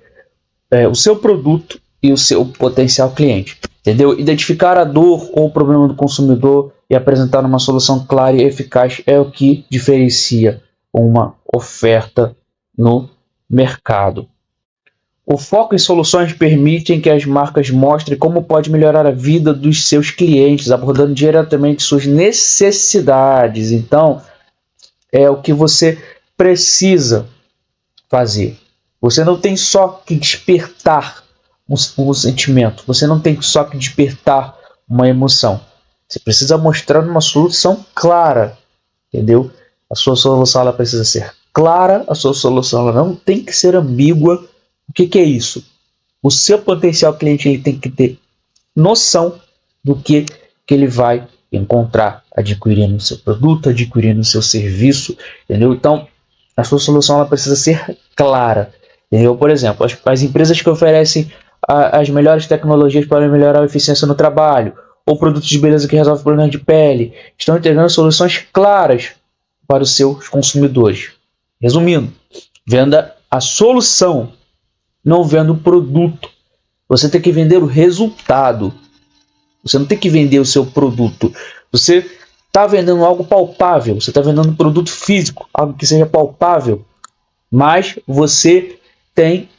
o seu produto e o seu potencial cliente. Entendeu? Identificar a dor ou o problema do consumidor e apresentar uma solução clara e eficaz é o que diferencia uma oferta no mercado. O foco em soluções permite que as marcas mostrem como pode melhorar a vida dos seus clientes, abordando diretamente suas necessidades. Então, é o que você precisa fazer. Você não tem só que despertar um sentimento, você não tem só que despertar uma emoção. Você precisa mostrar uma solução clara, entendeu? A sua solução ela precisa ser clara, a sua solução ela não tem que ser ambígua. O que é isso? O seu potencial cliente ele tem que ter noção do que ele vai encontrar adquirindo o seu produto, adquirindo o seu serviço, entendeu? Então, a sua solução ela precisa ser clara, entendeu? Por exemplo, as empresas que oferecem as melhores tecnologias para melhorar a eficiência no trabalho, ou produtos de beleza que resolvem problemas de pele, estão entregando soluções claras para os seus consumidores. Resumindo, venda a solução, não venda o produto. Você tem que vender o resultado. Você não tem que vender o seu produto. Você está vendendo algo palpável. Você está vendendo um produto físico, algo que seja palpável. Mas você tem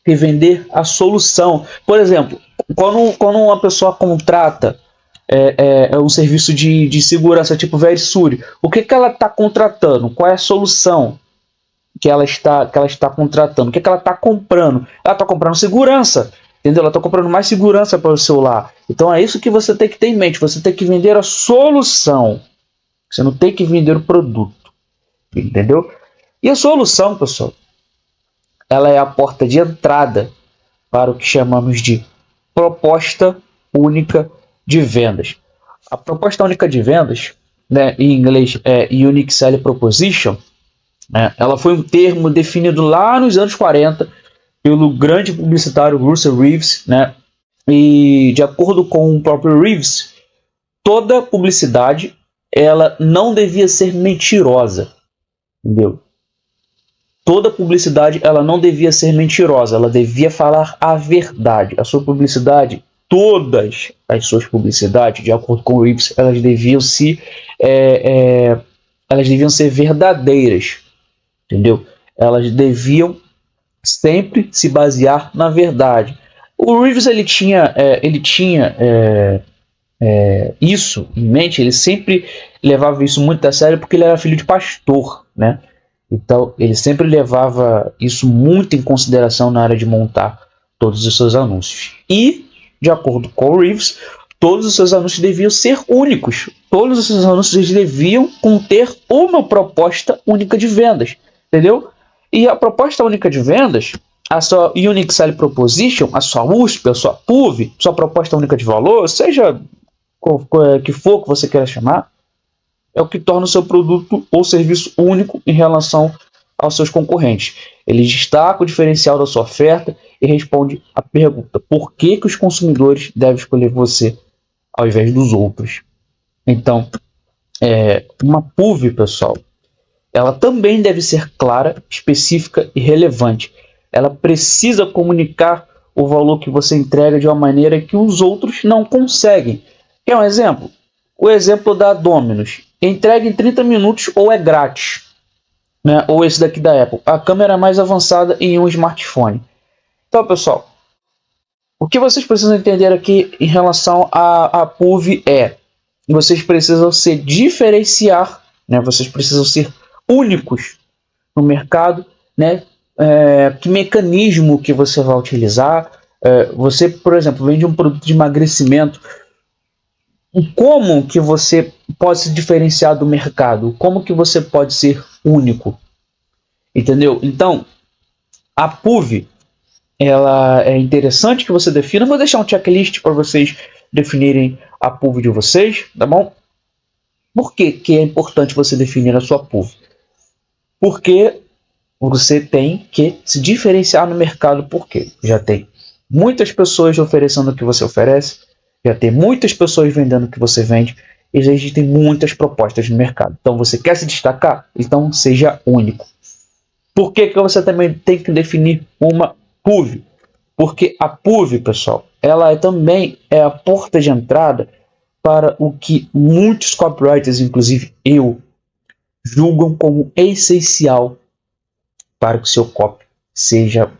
que vender a solução. Por exemplo, quando uma pessoa contrata um serviço de segurança tipo Verisure, o que ela está contratando? Qual é a solução que ela está contratando? O que ela está comprando? Ela está comprando segurança. Entendeu? Ela está comprando mais segurança para o celular. Então é isso que você tem que ter em mente. Você tem que vender a solução. Você não tem que vender o produto. Entendeu? E a solução, pessoal, ela é a porta de entrada para o que chamamos de proposta única de vendas. A proposta única de vendas né, em inglês é Unique Selling Proposition, né, ela foi um termo definido lá nos anos 40 pelo grande publicitário Russell Reeves, né, e de acordo com o próprio Reeves, toda publicidade ela não devia ser mentirosa, entendeu? Toda publicidade ela não devia ser mentirosa, ela devia falar a verdade. A sua publicidade, todas as suas publicidades, de acordo com o Reeves, elas deviam ser verdadeiras, entendeu? Elas deviam sempre se basear na verdade. O Reeves ele tinha isso em mente, ele sempre levava isso muito a sério porque ele era filho de pastor, né? Então ele sempre levava isso muito em consideração na hora de montar todos os seus anúncios. E, de acordo com o Reeves, todos os seus anúncios deviam ser únicos. Todos os seus anúncios deviam conter uma proposta única de vendas, entendeu? E a proposta única de vendas, a sua Unique Selling Proposition, a sua USP, a sua PUV, sua proposta única de valor, seja qual que for que você queira chamar, é o que torna o seu produto ou serviço único em relação aos seus concorrentes. Ele destaca o diferencial da sua oferta e responde a pergunta: por que os consumidores devem escolher você ao invés dos outros? Então, uma PUV, pessoal, ela também deve ser clara, específica e relevante. Ela precisa comunicar o valor que você entrega de uma maneira que os outros não conseguem. Quer um exemplo? O exemplo da Domino's. Entrega em 30 minutos ou é grátis. Né? Ou esse daqui da Apple. A câmera mais avançada em um smartphone. Então, pessoal, o que vocês precisam entender aqui em relação à PUV vocês precisam se diferenciar, né? Vocês precisam ser únicos no mercado, né? Que mecanismo que você vai utilizar? Você, por exemplo, vende um produto de emagrecimento. Como que você pode se diferenciar do mercado? Como que você pode ser único? Entendeu? Então, a PUV, ela é interessante que você defina. Eu vou deixar um checklist para vocês definirem a PUV de vocês, tá bom? Por que é importante você definir a sua PUV? Porque você tem que se diferenciar no mercado, porque já tem muitas pessoas oferecendo o que você oferece, já tem muitas pessoas vendendo o que você vende, e já existem muitas propostas no mercado. Então você quer se destacar? Então seja único. Por que você também tem que definir uma PUV? Porque a PUV, pessoal, ela também é a porta de entrada para o que muitos copywriters, inclusive eu, julgam como essencial para que o seu copy seja,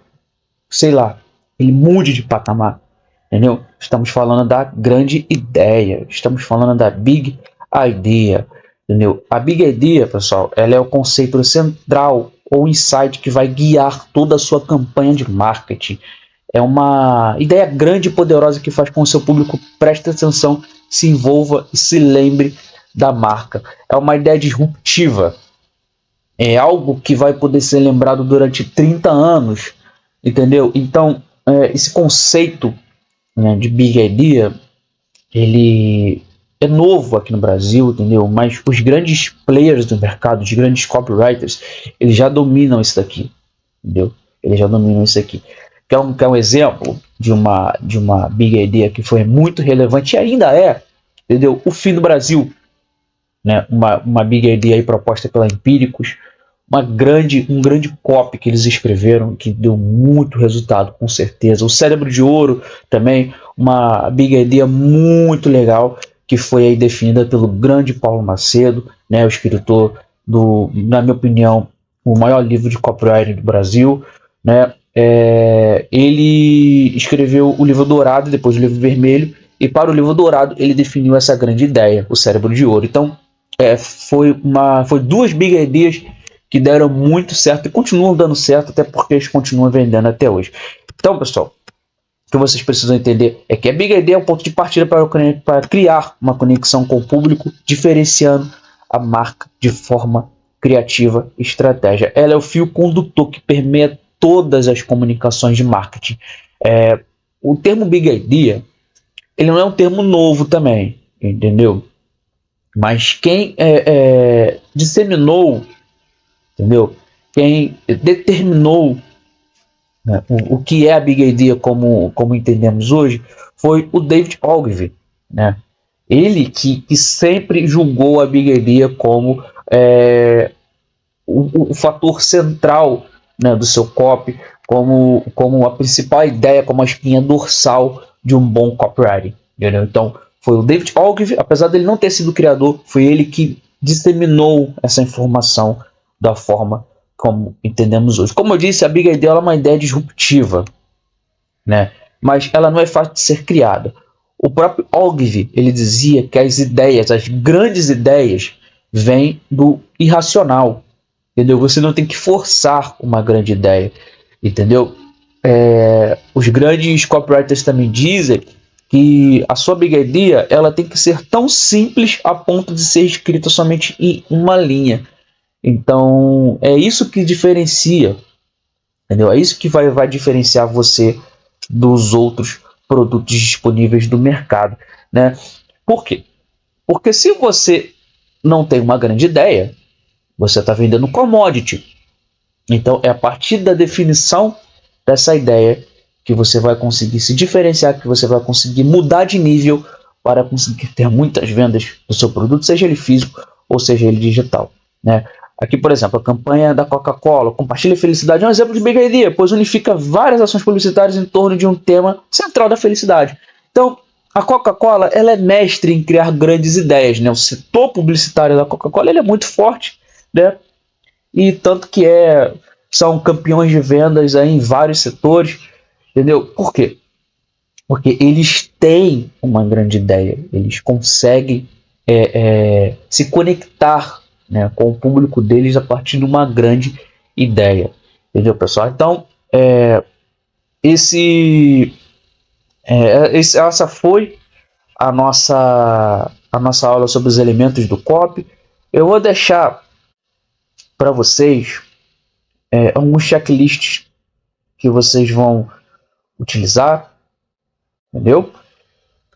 sei lá, ele mude de patamar, entendeu? Estamos falando da grande ideia, estamos falando da big idea, entendeu? A big idea, pessoal, ela é o conceito central ou insight que vai guiar toda a sua campanha de marketing. É uma ideia grande e poderosa que faz com que o seu público preste atenção, se envolva e se lembre da marca. É uma ideia disruptiva. É algo que vai poder ser lembrado durante 30 anos, entendeu? Então, esse conceito, né, de Big Idea, ele é novo aqui no Brasil, entendeu? Mas os grandes players do mercado, os grandes copywriters, eles já dominam isso daqui, entendeu? Eles já dominam isso aqui. Quer um exemplo de uma Big Idea que foi muito relevante e ainda é, entendeu? O Fim do Brasil, né? Uma Big Idea aí proposta pela Empíricos, um grande copy que eles escreveram que deu muito resultado, com certeza. O Cérebro de Ouro também, uma Big Idea muito legal que foi aí definida pelo grande Paulo Macedo, né, o escritor na minha opinião, o maior livro de copywriting do Brasil, né? Ele escreveu o livro dourado, depois o livro vermelho, e para o livro dourado ele definiu essa grande ideia, o Cérebro de Ouro. Então, foi duas Big Ideas que deram muito certo e continuam dando certo, até porque eles continuam vendendo até hoje. Então, pessoal, o que vocês precisam entender é que a Big Idea é um ponto de partida para criar uma conexão com o público, diferenciando a marca de forma criativa e estratégia. Ela é o fio condutor que permeia todas as comunicações de marketing. O termo Big Idea, ele não é um termo novo também, entendeu? Mas quem disseminou, entendeu? Quem determinou, né, o que é a Big Idea como entendemos hoje foi o David Ogilvy, né? Ele que sempre julgou a Big Idea como o fator central, né, do seu copy, como a principal ideia, como a espinha dorsal de um bom copywriting. Entendeu? Então, foi o David Ogilvy, apesar dele não ter sido o criador, foi ele que disseminou essa informação da forma como entendemos hoje. Como eu disse, a Big Idea é uma ideia disruptiva, né? Mas ela não é fácil de ser criada. O próprio Ogilvy, ele dizia que as ideias, as grandes ideias, vêm do irracional, entendeu? Você não tem que forçar uma grande ideia, entendeu? Os grandes copywriters também dizem que a sua Big Idea, ela tem que ser tão simples a ponto de ser escrita somente em uma linha. Então, é isso que diferencia, entendeu? É isso que vai diferenciar você dos outros produtos disponíveis do mercado, né? Por quê? Porque se você não tem uma grande ideia, você está vendendo commodity. Então, é a partir da definição dessa ideia que você vai conseguir se diferenciar, que você vai conseguir mudar de nível para conseguir ter muitas vendas do seu produto, seja ele físico ou seja ele digital, né? Aqui, por exemplo, a campanha da Coca-Cola, Compartilha Felicidade, é um exemplo de Big Idea, pois unifica várias ações publicitárias em torno de um tema central da felicidade. Então, a Coca-Cola, ela é mestre em criar grandes ideias, né? O setor publicitário da Coca-Cola, ele é muito forte, né? E tanto que são campeões de vendas aí em vários setores, entendeu? Por quê? Porque eles têm uma grande ideia, eles conseguem se conectar, né, com o público deles a partir de uma grande ideia, entendeu, pessoal? Então, essa foi a nossa aula sobre os elementos do copy. Eu vou deixar para vocês alguns checklists que vocês vão utilizar, entendeu?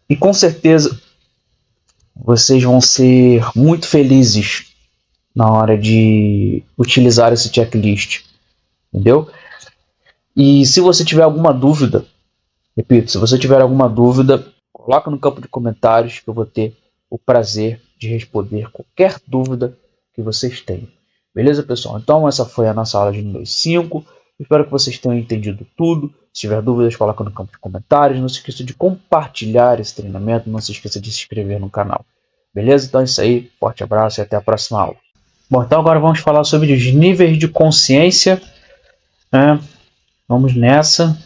E com certeza vocês vão ser muito felizes na hora de utilizar esse checklist, entendeu? E se você tiver alguma dúvida, repito, se você tiver alguma dúvida, coloca no campo de comentários que eu vou ter o prazer de responder qualquer dúvida que vocês tenham. Beleza, pessoal? Então essa foi a nossa aula de número 5. Espero que vocês tenham entendido tudo. Se tiver dúvidas, coloca no campo de comentários. Não se esqueça de compartilhar esse treinamento. Não se esqueça de se inscrever no canal. Beleza? Então é isso aí. Forte abraço e até a próxima aula. Bom, então agora vamos falar sobre os níveis de consciência, né? Vamos nessa.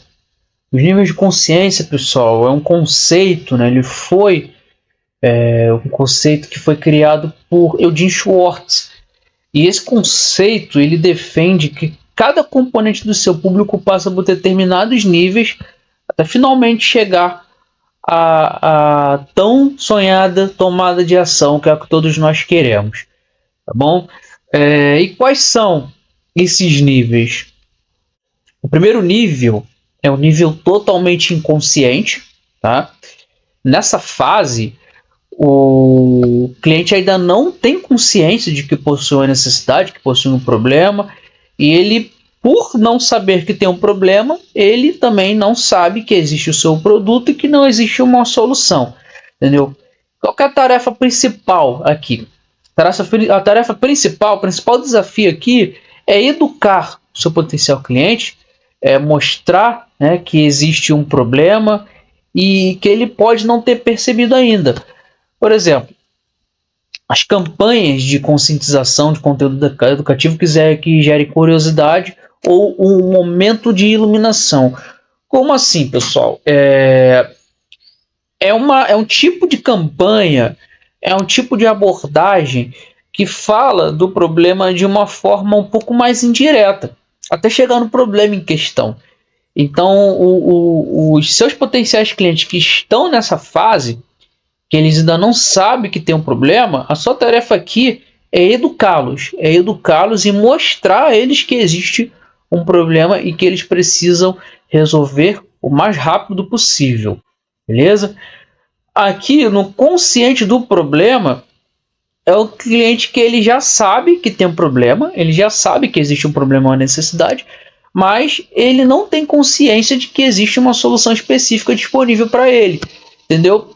Os níveis de consciência, pessoal, é um conceito, né? Ele foi um conceito que foi criado por Eugene Schwartz. E esse conceito, ele defende que cada componente do seu público passa por determinados níveis até finalmente chegar à tão sonhada tomada de ação, que é o que todos nós queremos. Tá bom? E quais são esses níveis? O primeiro nível é um nível totalmente inconsciente, tá? Nessa fase, o cliente ainda não tem consciência de que possui uma necessidade, que possui um problema, e ele, por não saber que tem um problema, ele também não sabe que existe o seu produto e que não existe uma solução, entendeu? Qual que é a tarefa principal aqui? A tarefa principal, o principal desafio aqui é educar o seu potencial cliente, mostrar, né, que existe um problema e que ele pode não ter percebido ainda. Por exemplo, as campanhas de conscientização de conteúdo educativo que gerem curiosidade ou um momento de iluminação. Como assim, pessoal? É um tipo de campanha, é um tipo de abordagem que fala do problema de uma forma um pouco mais indireta, até chegar no problema em questão. Então, os seus potenciais clientes que estão nessa fase, que eles ainda não sabem que tem um problema, a sua tarefa aqui é educá-los e mostrar a eles que existe um problema e que eles precisam resolver o mais rápido possível, beleza? Aqui no consciente do problema, é o cliente que ele já sabe que tem um problema, ele já sabe que existe um problema, uma necessidade, mas ele não tem consciência de que existe uma solução específica disponível para ele, entendeu?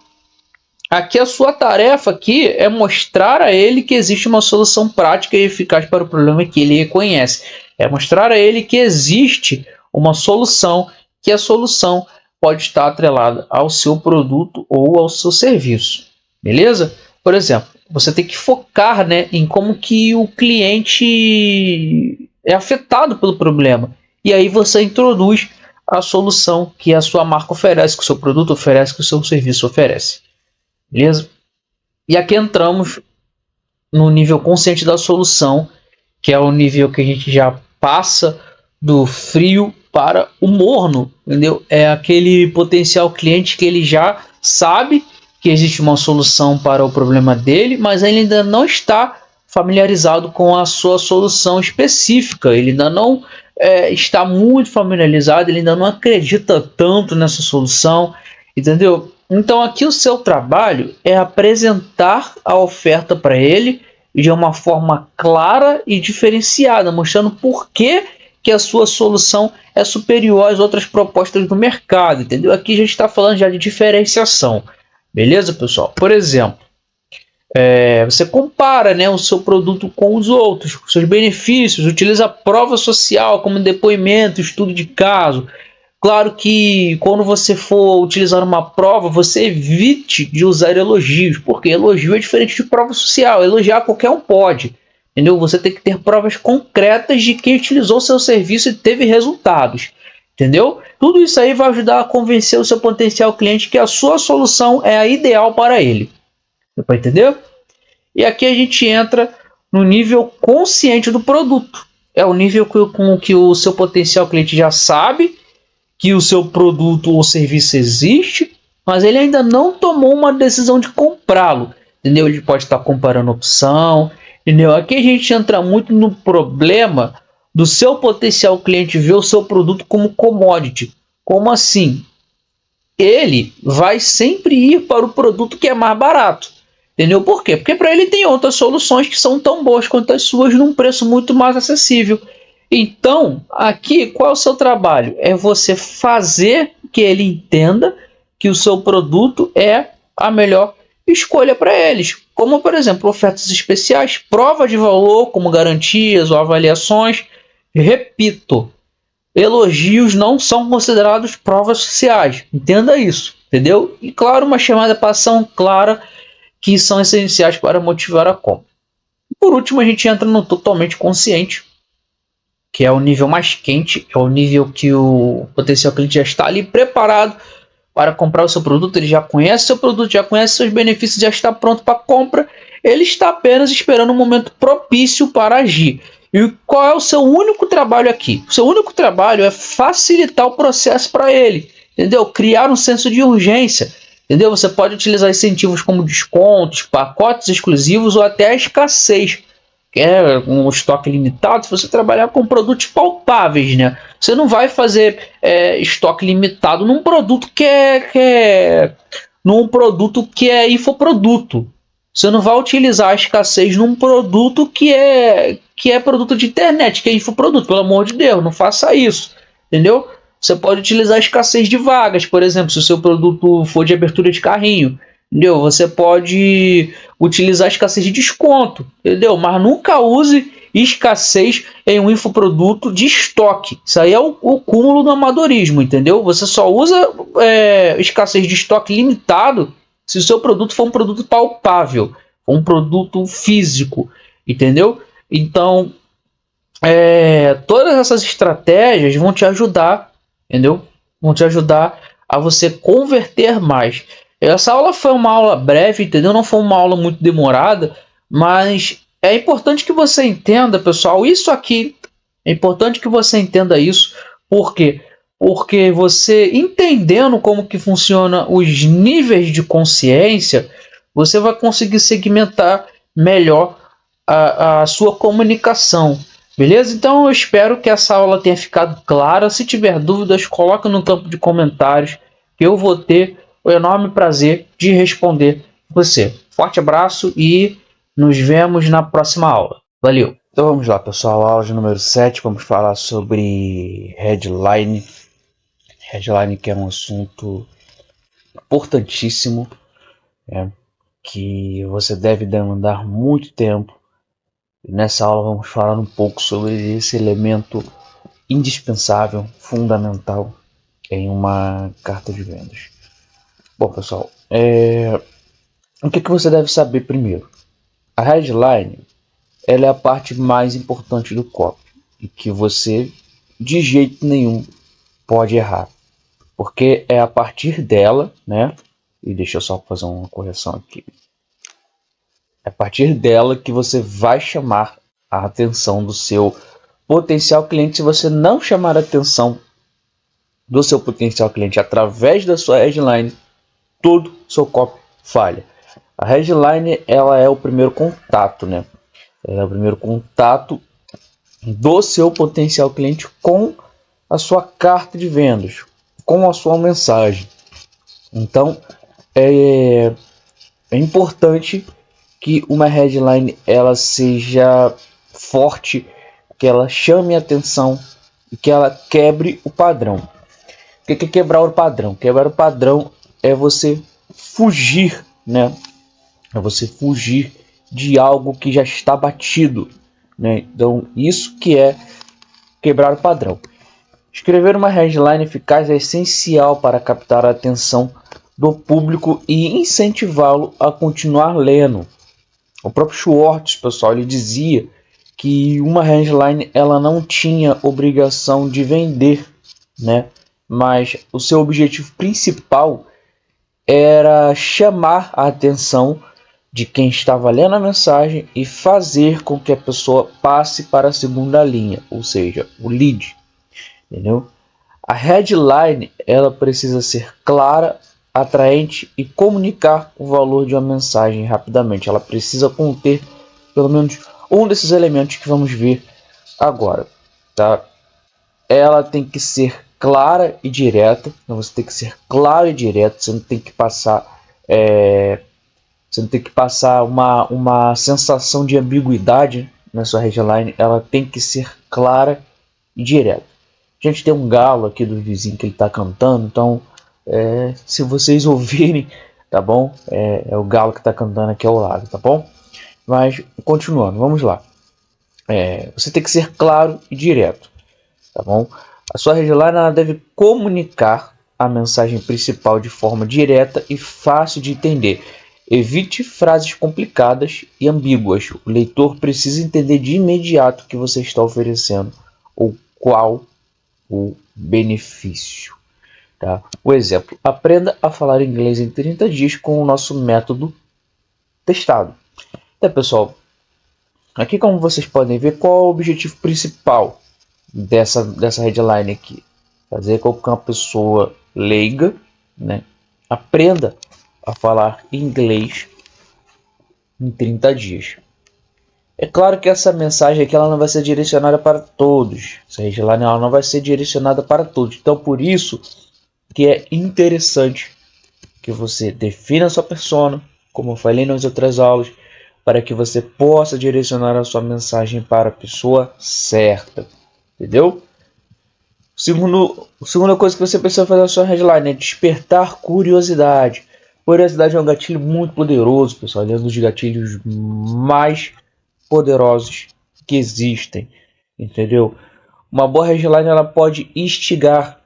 Aqui a sua tarefa aqui é mostrar a ele que existe uma solução prática e eficaz para o problema que ele reconhece. É mostrar a ele que existe uma solução, que a solução pode estar atrelada ao seu produto ou ao seu serviço. Beleza? Por exemplo, você tem que focar, né, em como que o cliente é afetado pelo problema. E aí você introduz a solução que a sua marca oferece, que o seu produto oferece, que o seu serviço oferece. Beleza? E aqui entramos no nível consciente da solução, que é o nível que a gente já passa do frio para o morno, entendeu? É aquele potencial cliente que ele já sabe que existe uma solução para o problema dele, mas ele ainda não está familiarizado com a sua solução específica, ele ainda não está muito familiarizado, ele ainda não acredita tanto nessa solução, entendeu? Então aqui o seu trabalho é apresentar a oferta para ele de uma forma clara e diferenciada, mostrando por que a sua solução é superior às outras propostas do mercado, entendeu? Aqui a gente está falando já de diferenciação, beleza, pessoal? Por exemplo, você compara, né, o seu produto com os outros, com seus benefícios, utiliza prova social como depoimento, estudo de caso. Claro que quando você for utilizar uma prova, você evite de usar elogios, porque elogio é diferente de prova social. Elogiar qualquer um pode, entendeu? Você tem que ter provas concretas de quem utilizou seu serviço e teve resultados, entendeu? Tudo isso aí vai ajudar a convencer o seu potencial cliente que a sua solução é a ideal para ele. Deu para entender? E aqui a gente entra no nível consciente do produto. É o nível com que o seu potencial cliente já sabe que o seu produto ou serviço existe, mas ele ainda não tomou uma decisão de comprá-lo, entendeu? Ele pode estar comparando opção, entendeu? Aqui a gente entra muito no problema do seu potencial cliente ver o seu produto como commodity. Como assim? Ele vai sempre ir para o produto que é mais barato, entendeu? Por quê? Porque para ele tem outras soluções que são tão boas quanto as suas num preço muito mais acessível. Então, aqui, qual é o seu trabalho? É você fazer que ele entenda que o seu produto é a melhor escolha para eles. Como, por exemplo, ofertas especiais, prova de valor, como garantias ou avaliações. Repito, elogios não são considerados provas sociais. Entenda isso, entendeu? E, claro, uma chamada para ação clara que são essenciais para motivar a compra. E, por último, a gente entra no totalmente consciente, que é o nível mais quente, é o nível que o potencial cliente já está ali preparado para comprar o seu produto, ele já conhece seu produto, já conhece seus benefícios, já está pronto para compra, ele está apenas esperando um momento propício para agir. E qual é o seu único trabalho aqui? O seu único trabalho é facilitar o processo para ele, entendeu? Criar um senso de urgência, entendeu? Você pode utilizar incentivos como descontos, pacotes exclusivos ou até a escassez. Quer um estoque limitado, se você trabalhar com produtos palpáveis, né? Você não vai fazer estoque limitado num produto que é infoproduto. Você não vai utilizar a escassez num produto que é produto de internet, que é infoproduto. Pelo amor de Deus, não faça isso, entendeu? Você pode utilizar a escassez de vagas, por exemplo, se o seu produto for de abertura de carrinho. Entendeu? Você pode utilizar a escassez de desconto, entendeu? Mas nunca use escassez em um infoproduto de estoque. Isso aí é o cúmulo do amadorismo, entendeu? Você só usa escassez de estoque limitado se o seu produto for um produto palpável, um produto físico, entendeu? Então, todas essas estratégias vão te ajudar, entendeu? Vão te ajudar a você converter mais. Essa aula foi uma aula breve, entendeu? Não foi uma aula muito demorada, mas é importante que você entenda, pessoal, isso aqui. É importante que você entenda isso. Por quê? Porque você entendendo como que funciona os níveis de consciência, você vai conseguir segmentar melhor a sua comunicação. Beleza? Então eu espero que essa aula tenha ficado clara. Se tiver dúvidas, coloque no campo de comentários, que eu vou ter o enorme prazer de responder você. Forte abraço e nos vemos na próxima aula. Valeu! Então vamos lá, pessoal, aula de número 7, vamos falar sobre headline. Headline, que é um assunto importantíssimo, que você deve demandar muito tempo. Nessa aula vamos falar um pouco sobre esse elemento indispensável, fundamental em uma carta de vendas. Bom, pessoal, o que você deve saber primeiro? A headline, ela é a parte mais importante do copy e que você de jeito nenhum pode errar, porque é a partir dela, né? E deixa eu só fazer uma correção aqui. É a partir dela que você vai chamar a atenção do seu potencial cliente. Se você não chamar a atenção do seu potencial cliente através da sua headline, todo seu copy falha. A headline, ela é o primeiro contato, né? Ela é o primeiro contato do seu potencial cliente com a sua carta de vendas, com a sua mensagem. Então, é importante que uma headline ela seja forte, que ela chame a atenção e que ela quebre o padrão. O que é quebrar o padrão? Quebrar o padrão é você fugir, né? É você fugir de algo que já está batido, né? Então, isso que é quebrar o padrão. Escrever uma headline eficaz é essencial para captar a atenção do público e incentivá-lo a continuar lendo. O próprio Schwartz, pessoal, ele dizia que uma headline ela não tinha obrigação de vender, né? Mas o seu objetivo principal era chamar a atenção de quem estava lendo a mensagem e fazer com que a pessoa passe para a segunda linha, ou seja, o lead, entendeu? A headline ela precisa ser clara, atraente e comunicar o valor de uma mensagem rapidamente. Ela precisa conter pelo menos um desses elementos que vamos ver agora, tá? Ela tem que ser clara e direta. Então você tem que ser claro e direto. Você não tem que passar, você não tem que passar uma sensação de ambiguidade na sua headline. Ela tem que ser clara e direta. A gente tem um galo aqui do vizinho que ele está cantando, então se vocês ouvirem, tá bom? É o galo que está cantando aqui ao lado, tá bom? Mas continuando, vamos lá. Você tem que ser claro e direto, tá bom? A sua headline ela deve comunicar a mensagem principal de forma direta e fácil de entender. Evite frases complicadas e ambíguas. O leitor precisa entender de imediato o que você está oferecendo ou qual o benefício. Tá? O exemplo: aprenda a falar inglês em 30 dias com o nosso método testado. Então, pessoal, aqui como vocês podem ver, qual é o objetivo principal dessa headline aqui? Fazer com que uma pessoa leiga, né, aprenda a falar inglês em 30 dias. É claro que essa mensagem aqui ela não vai ser direcionada para todos. Essa headline ela não vai ser direcionada para todos. Então, por isso que é interessante que você defina a sua persona, como eu falei nas outras aulas, para que você possa direcionar a sua mensagem para a pessoa certa. Entendeu? Segunda coisa que você precisa fazer na sua headline é despertar curiosidade. Curiosidade é um gatilho muito poderoso, pessoal. É um dos gatilhos mais poderosos que existem, entendeu? Uma boa headline ela pode instigar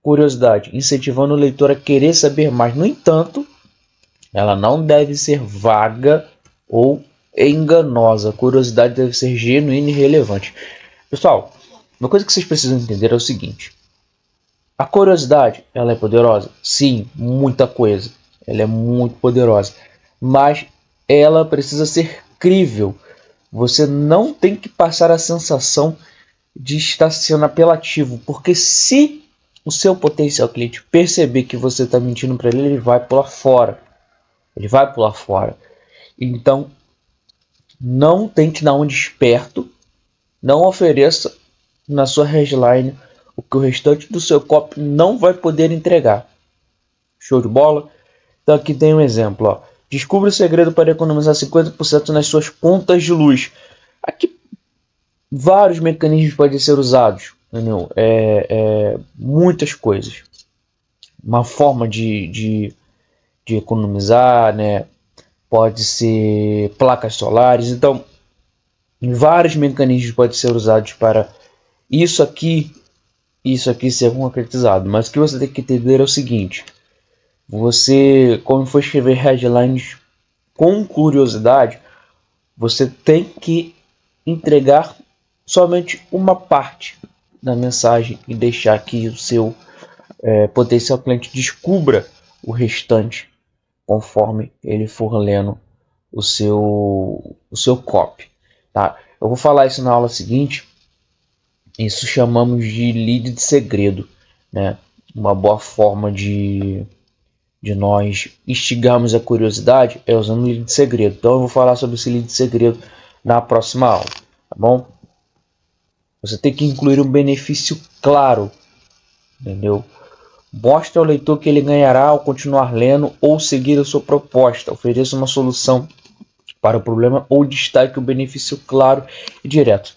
curiosidade, incentivando o leitor a querer saber mais. No entanto, ela não deve ser vaga ou enganosa. A curiosidade deve ser genuína e relevante. Pessoal, uma coisa que vocês precisam entender é o seguinte: a curiosidade ela é poderosa? Sim, muita coisa. Ela é muito poderosa, mas ela precisa ser crível. Você não tem que passar a sensação de estar sendo apelativo, porque se o seu potencial cliente perceber que você está mentindo para ele, ele vai pular fora. Ele vai pular fora. Então, não tente dar um desperto, não ofereça na sua headline o que o restante do seu copy não vai poder entregar. Show de bola? Então aqui tem um exemplo, ó. Descubra o segredo para economizar 50% nas suas contas de luz. Aqui vários mecanismos podem ser usados, entendeu? Muitas coisas. Uma forma de economizar, né? Pode ser placas solares. Então, vários mecanismos podem ser usados para isso aqui ser concretizado. Mas o que você tem que entender é o seguinte: você, quando for escrever headlines com curiosidade, você tem que entregar somente uma parte da mensagem e deixar que o seu potencial cliente descubra o restante conforme ele for lendo o seu copy, tá? Eu vou falar isso na aula seguinte. Isso chamamos de lead de segredo, né? Uma boa forma de nós instigarmos a curiosidade é usando o lead de segredo. Então eu vou falar sobre esse lead de segredo na próxima aula, tá bom? Você tem que incluir um benefício claro, entendeu? Mostre ao leitor que ele ganhará ao continuar lendo ou seguir a sua proposta. Ofereça uma solução para o problema ou destaque o benefício claro e direto.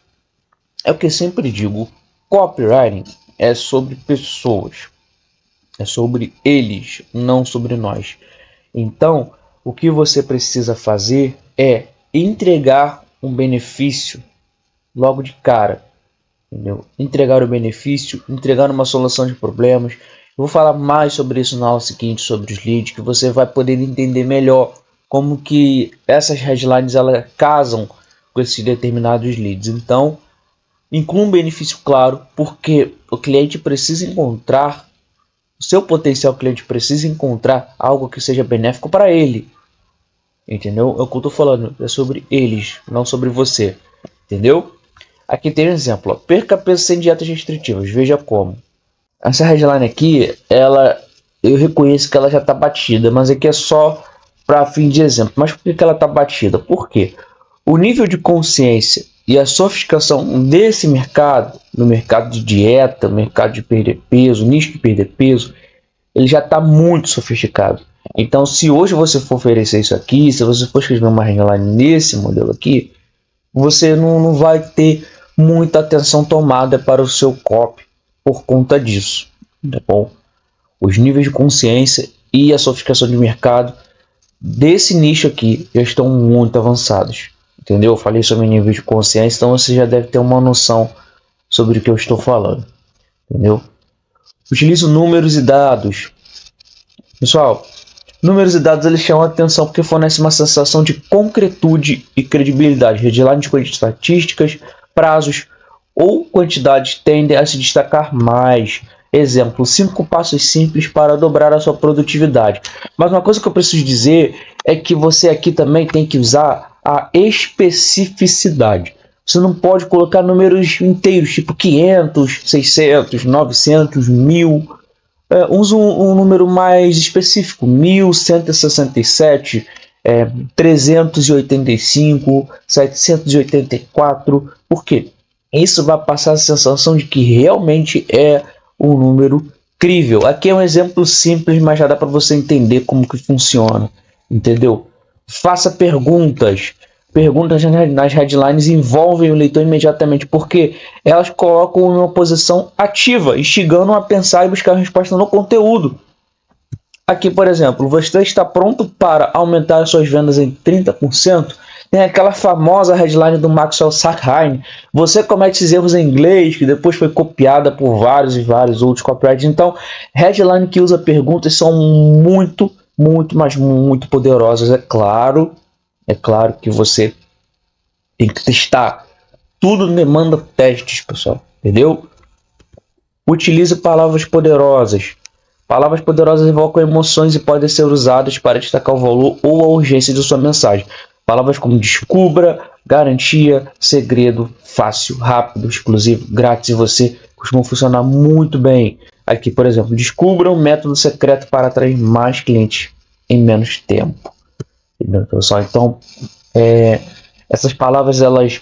É o que eu sempre digo: copywriting é sobre pessoas, é sobre eles, não sobre nós. Então, o que você precisa fazer é entregar um benefício logo de cara, entendeu? Entregar o benefício, entregar uma solução de problemas. Eu vou falar mais sobre isso na aula seguinte, sobre os leads, que você vai poder entender melhor como que essas headlines elas casam com esses determinados leads. Então, inclua um benefício claro, porque o cliente precisa encontrar, o seu potencial cliente precisa encontrar algo que seja benéfico para ele. Entendeu? É o que eu estou falando, é sobre eles, não sobre você. Entendeu? Aqui tem um exemplo, ó. Perca peso sem dietas restritivas, veja como. Essa headline aqui, eu reconheço que ela já está batida, mas aqui é só para fim de exemplo. Mas por que ela está batida? Por quê? O nível de consciência e a sofisticação desse mercado, no mercado de dieta, no mercado de perder peso, nicho de perder peso, ele já está muito sofisticado. Então, se hoje você for oferecer isso aqui, se você for escrever uma headline nesse modelo aqui, você não vai ter muita atenção tomada para o seu copy por conta disso, tá bom? Os níveis de consciência e a sofisticação de mercado desse nicho aqui já estão muito avançados, entendeu? Eu falei sobre nível de consciência, então você já deve ter uma noção sobre o que eu estou falando, entendeu? Utilizo números e dados. Pessoal, números e dados eles chamam a atenção porque fornecem uma sensação de concretude e credibilidade. Headlines com estatísticas, prazos ou quantidades tendem a se destacar mais. Exemplo, 5 passos simples para dobrar a sua produtividade. Mas uma coisa que eu preciso dizer é que você aqui também tem que usar a especificidade. Você não pode colocar números inteiros, tipo 500, 600, 900, 1000. Usa um número mais específico, 1167, 385, 784. Por quê? Isso vai passar a sensação de que realmente é um número crível. Aqui é um exemplo simples, mas já dá para você entender como que funciona, entendeu? Faça perguntas. Perguntas nas headlines envolvem o leitor imediatamente, porque elas colocam em uma posição ativa, instigando a pensar e buscar resposta no conteúdo. Aqui, por exemplo, você está pronto para aumentar suas vendas em 30%? Tem aquela famosa headline do Maxwell Sackheim. Você comete esses erros em inglês, que depois foi copiada por vários e vários outros copyrights. Então, headline que usa perguntas são muito, mas muito poderosas. É claro que você tem que testar. Tudo demanda testes, pessoal. Entendeu? Utilize palavras poderosas. Palavras poderosas evocam emoções e podem ser usadas para destacar o valor ou a urgência de sua mensagem. Palavras como descubra, garantia, segredo, fácil, rápido, exclusivo, grátis e você costumam funcionar muito bem. Aqui, por exemplo, descubra um método secreto para atrair mais clientes em menos tempo. Entendeu, pessoal? Então, essas palavras, elas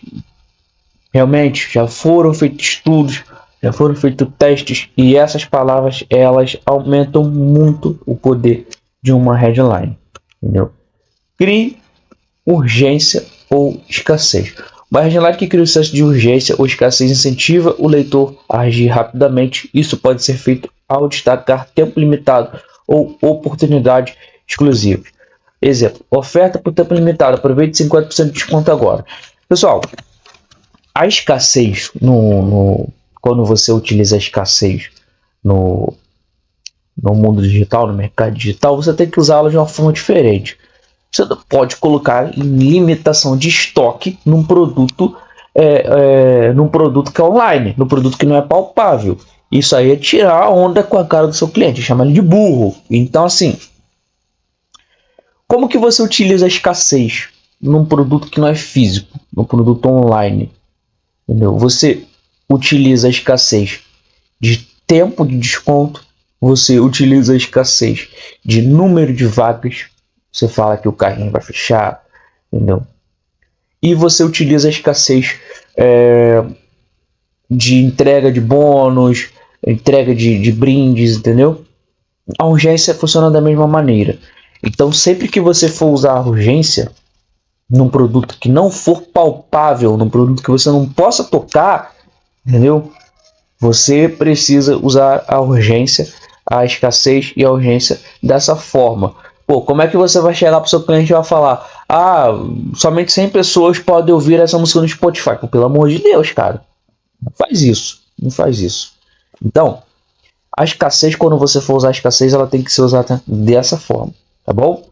realmente já foram feitos estudos, já foram feitos testes e essas palavras, elas aumentam muito o poder de uma headline, entendeu? Crie urgência ou escassez. Uma headline que cria o senso de urgência ou escassez incentiva o leitor a agir rapidamente. Isso pode ser feito ao destacar tempo limitado ou oportunidade exclusiva. Exemplo, oferta por tempo limitado, aproveite 50% de desconto agora. Pessoal, a escassez, quando você utiliza a escassez no mundo digital, no mercado digital, você tem que usá-la de uma forma diferente. Você não pode colocar limitação de estoque num produto, num produto que é online, num produto que não é palpável. Isso aí é tirar a onda com a cara do seu cliente, chama ele de burro. Então, assim, como que você utiliza a escassez num produto que não é físico, num produto online? Entendeu? Você utiliza a escassez de tempo de desconto, você utiliza a escassez de número de vagas, você fala que o carrinho vai fechar, entendeu? E você utiliza a escassez de entrega de bônus, entrega de brindes, entendeu? A urgência funciona da mesma maneira. Então, sempre que você for usar a urgência num produto que não for palpável, num produto que você não possa tocar, entendeu? Você precisa usar a urgência, a escassez e a urgência dessa forma. Pô, como é que você vai chegar para o seu cliente e vai falar: ah, somente 100 pessoas podem ouvir essa música no Spotify? Pô, pelo amor de Deus, cara. Não faz isso. Não faz isso. Então, a escassez, quando você for usar a escassez, ela tem que ser usada dessa forma. Tá bom?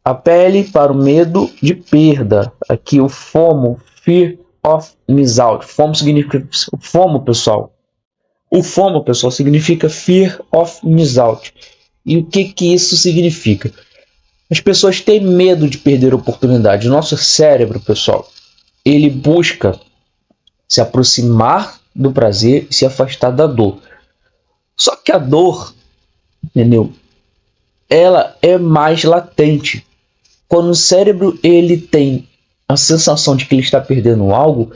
Apele para o medo de perda. Aqui o FOMO, Fear of Miss Out. FOMO significa FOMO, pessoal. O FOMO, pessoal, significa Fear of Miss Out. E o que isso significa? As pessoas têm medo de perder a oportunidade. O nosso cérebro, pessoal, ele busca se aproximar do prazer e se afastar da dor. Só que a dor, entendeu? Ela é mais latente. Quando o cérebro ele tem a sensação de que ele está perdendo algo,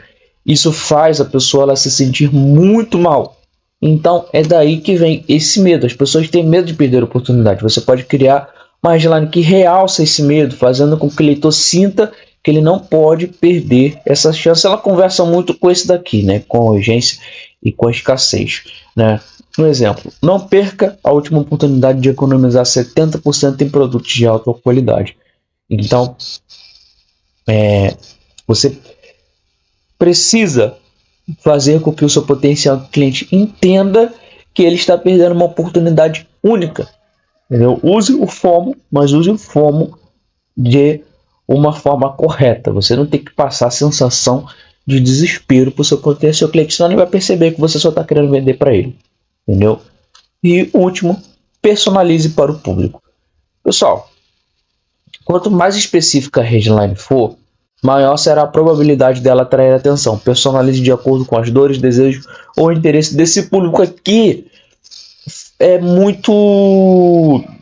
isso faz a pessoa ela se sentir muito mal. Então é daí que vem esse medo. As pessoas têm medo de perder a oportunidade. Você pode criar uma headline que realça esse medo, fazendo com que o leitor sinta que ele não pode perder essa chance. Ela conversa muito com esse daqui, né? Com a urgência e com a escassez, né? Um exemplo, não perca a última oportunidade de economizar 70% em produtos de alta qualidade. Então, você precisa fazer com que o seu potencial cliente entenda que ele está perdendo uma oportunidade única. Entendeu? Use o FOMO, mas use o FOMO de uma forma correta. Você não tem que passar a sensação de desespero para o seu potencial cliente, senão ele vai perceber que você só está querendo vender para ele. Entendeu? E último, personalize para o público. Pessoal, quanto mais específica a headline for, maior será a probabilidade dela atrair atenção. Personalize de acordo com as dores, desejos ou interesse desse público. Aqui é muito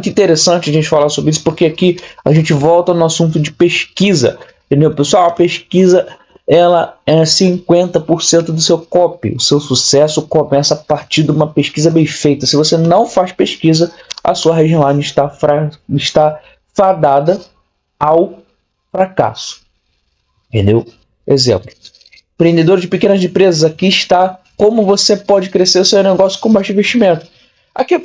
interessante a gente falar sobre isso, porque aqui a gente volta no assunto de pesquisa, entendeu, pessoal? A pesquisa ela é 50% do seu copy. O seu sucesso começa a partir de uma pesquisa bem feita. Se você não faz pesquisa, a sua headline está fadada ao fracasso. Entendeu? Exemplo. Empreendedor de pequenas empresas, aqui está como você pode crescer o seu negócio com baixo investimento. Aqui é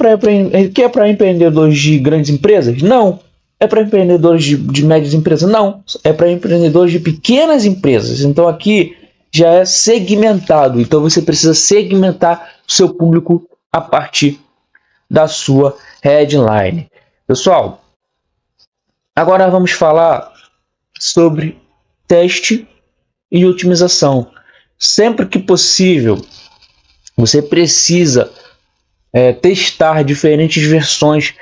para empreendedores de grandes empresas? Não. É para empreendedores de médias empresas? Não. É para empreendedores de pequenas empresas. Então aqui já é segmentado. Então você precisa segmentar o seu público a partir da sua headline. Pessoal, agora vamos falar sobre teste e otimização. Sempre que possível, você precisa testar diferentes versões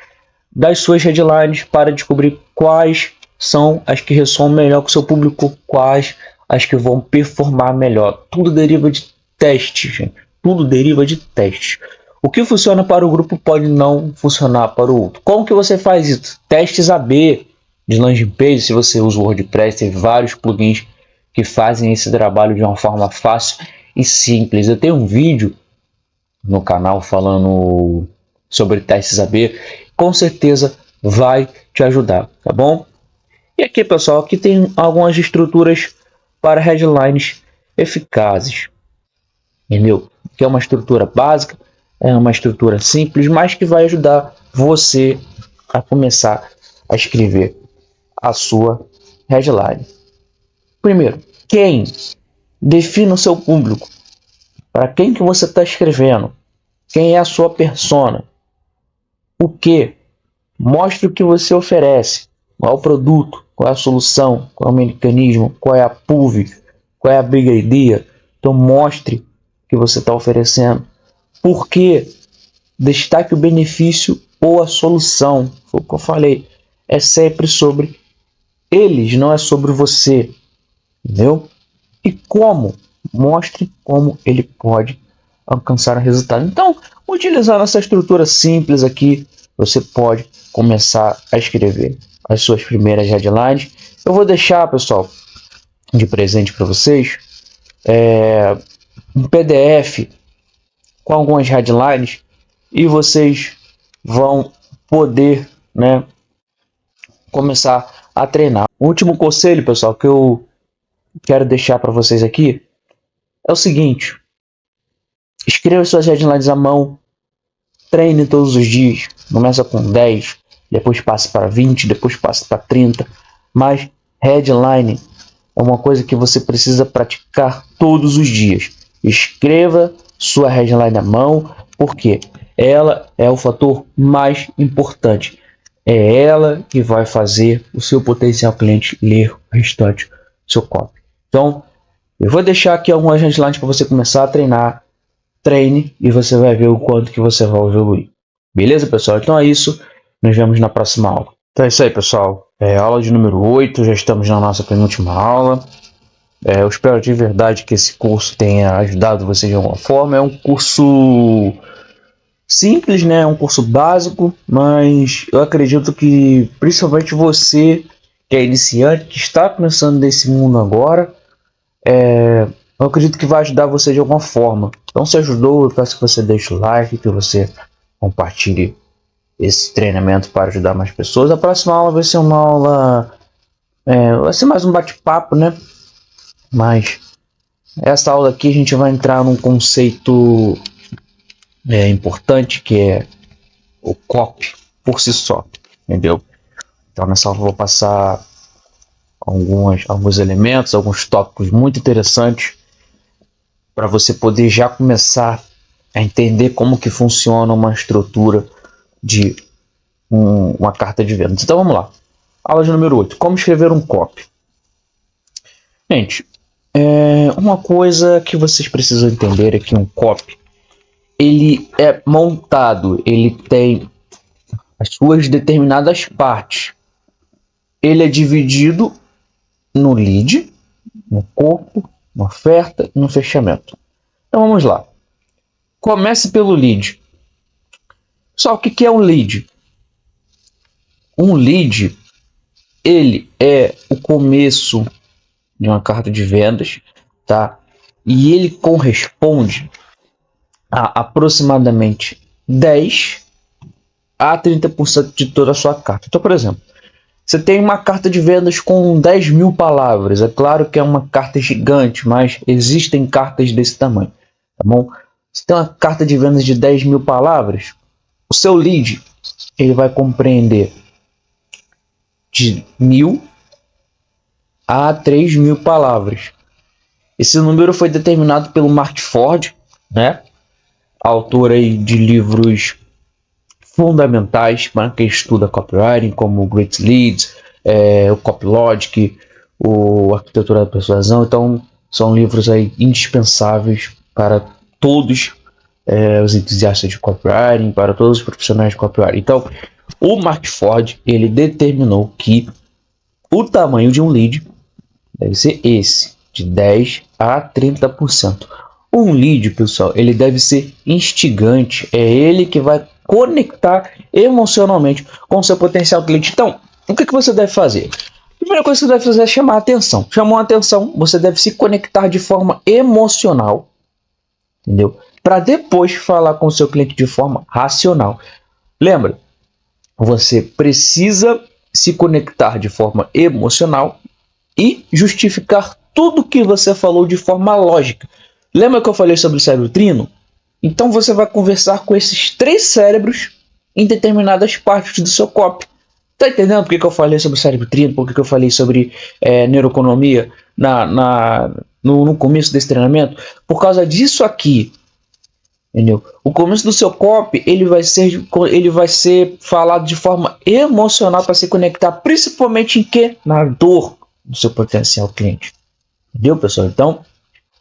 das suas headlines para descobrir quais são as que ressoam melhor com o seu público, quais as que vão performar melhor. Tudo deriva de testes, gente. Tudo deriva de testes. O que funciona para o grupo pode não funcionar para o outro. Como que você faz isso? Testes AB de landing page. Se você usa o WordPress, tem vários plugins que fazem esse trabalho de uma forma fácil e simples. Eu tenho um vídeo no canal falando sobre testes AB. Com certeza vai te ajudar, tá bom? E aqui, pessoal, aqui tem algumas estruturas para headlines eficazes, entendeu? Que é uma estrutura básica, é uma estrutura simples, mas que vai ajudar você a começar a escrever a sua headline. Primeiro, quem? Defina o seu público. Para quem que você está escrevendo? Quem é a sua persona? O que? Mostre o que você oferece. Qual é o produto? Qual é a solução? Qual é o mecanismo? Qual é a PUV? Qual é a big idea? Então mostre o que você está oferecendo. Por quê? Destaque o benefício ou a solução. Foi o que eu falei. É sempre sobre eles, não é sobre você. Entendeu? E como? Mostre como ele pode alcançar o resultado. Então, utilizando essa estrutura simples aqui, você pode começar a escrever as suas primeiras headlines. Eu vou deixar, pessoal, de presente para vocês, um PDF com algumas headlines e vocês vão poder, né, começar a treinar. O último conselho, pessoal, que eu quero deixar para vocês aqui é o seguinte: escreva suas headlines à mão, treine todos os dias. Começa com 10, depois passa para 20, depois passa para 30. Mas headline é uma coisa que você precisa praticar todos os dias. Escreva sua headline à mão, porque ela é o fator mais importante. É ela que vai fazer o seu potencial cliente ler o restante do seu copy. Então, eu vou deixar aqui algumas headlines para você começar a treinar. Treine e você vai ver o quanto que você vai evoluir. Beleza, pessoal? Então é isso. Nos vemos na próxima aula. Então é isso aí, pessoal. Aula de número 8. Já estamos na nossa penúltima aula. Eu espero de verdade que esse curso tenha ajudado você de alguma forma. É um curso simples, né? É um curso básico, mas eu acredito que principalmente você que é iniciante, que está começando nesse mundo agora, eu acredito que vai ajudar você de alguma forma. Então, se ajudou, eu peço que você deixe o like, que você compartilhe esse treinamento para ajudar mais pessoas. A próxima aula vai ser uma aula, vai ser mais um bate-papo, né? Mas essa aula aqui a gente vai entrar num conceito importante, que é o copy por si só, entendeu? Então, nessa aula eu vou passar alguns elementos, alguns tópicos muito interessantes para você poder já começar a entender como que funciona uma estrutura de uma carta de vendas. Então vamos lá. Aula de número 8. Como escrever um copy. Gente, uma coisa que vocês precisam entender é que um copy, ele é montado, ele tem as suas determinadas partes. Ele é dividido no lead, no corpo, na oferta e no fechamento. Então vamos lá. Comece pelo lead. Só o que é um lead? Um lead, ele é o começo de uma carta de vendas, tá? E ele corresponde a aproximadamente 10 a 30% de toda a sua carta. Então, por exemplo, você tem uma carta de vendas com 10 mil palavras. É claro que é uma carta gigante, mas existem cartas desse tamanho, tá bom? Você tem uma carta de vendas de 10 mil palavras, o seu lead ele vai compreender de 1.000 a 3.000 palavras. Esse número foi determinado pelo Mark Ford, né? Autor aí de livros fundamentais para quem estuda copywriting, como o Great Leads, o Copylogic, o Arquitetura da Persuasão. Então, são livros aí indispensáveis para todos os entusiastas de copywriting, para todos os profissionais de copywriting. Então, o Mark Ford, ele determinou que o tamanho de um lead deve ser esse, de 10 a 30%. Um lead, pessoal, ele deve ser instigante. É ele que vai conectar emocionalmente com o seu potencial cliente. Então, o que você deve fazer? A primeira coisa que você deve fazer é chamar a atenção. Chamou a atenção, você deve se conectar de forma emocional, entendeu? Para depois falar com o seu cliente de forma racional. Lembra? Você precisa se conectar de forma emocional e justificar tudo que você falou de forma lógica. Lembra que eu falei sobre o cérebro trino? Então você vai conversar com esses 3 cérebros em determinadas partes do seu copy. Tá entendendo por que eu falei sobre o cérebro trino? Por que eu falei sobre neuroeconomia no começo desse treinamento? Por causa disso aqui. Entendeu? O começo do seu copy ele vai ser falado de forma emocional para se conectar principalmente em quê? Na dor do seu potencial cliente. Entendeu, pessoal? Então,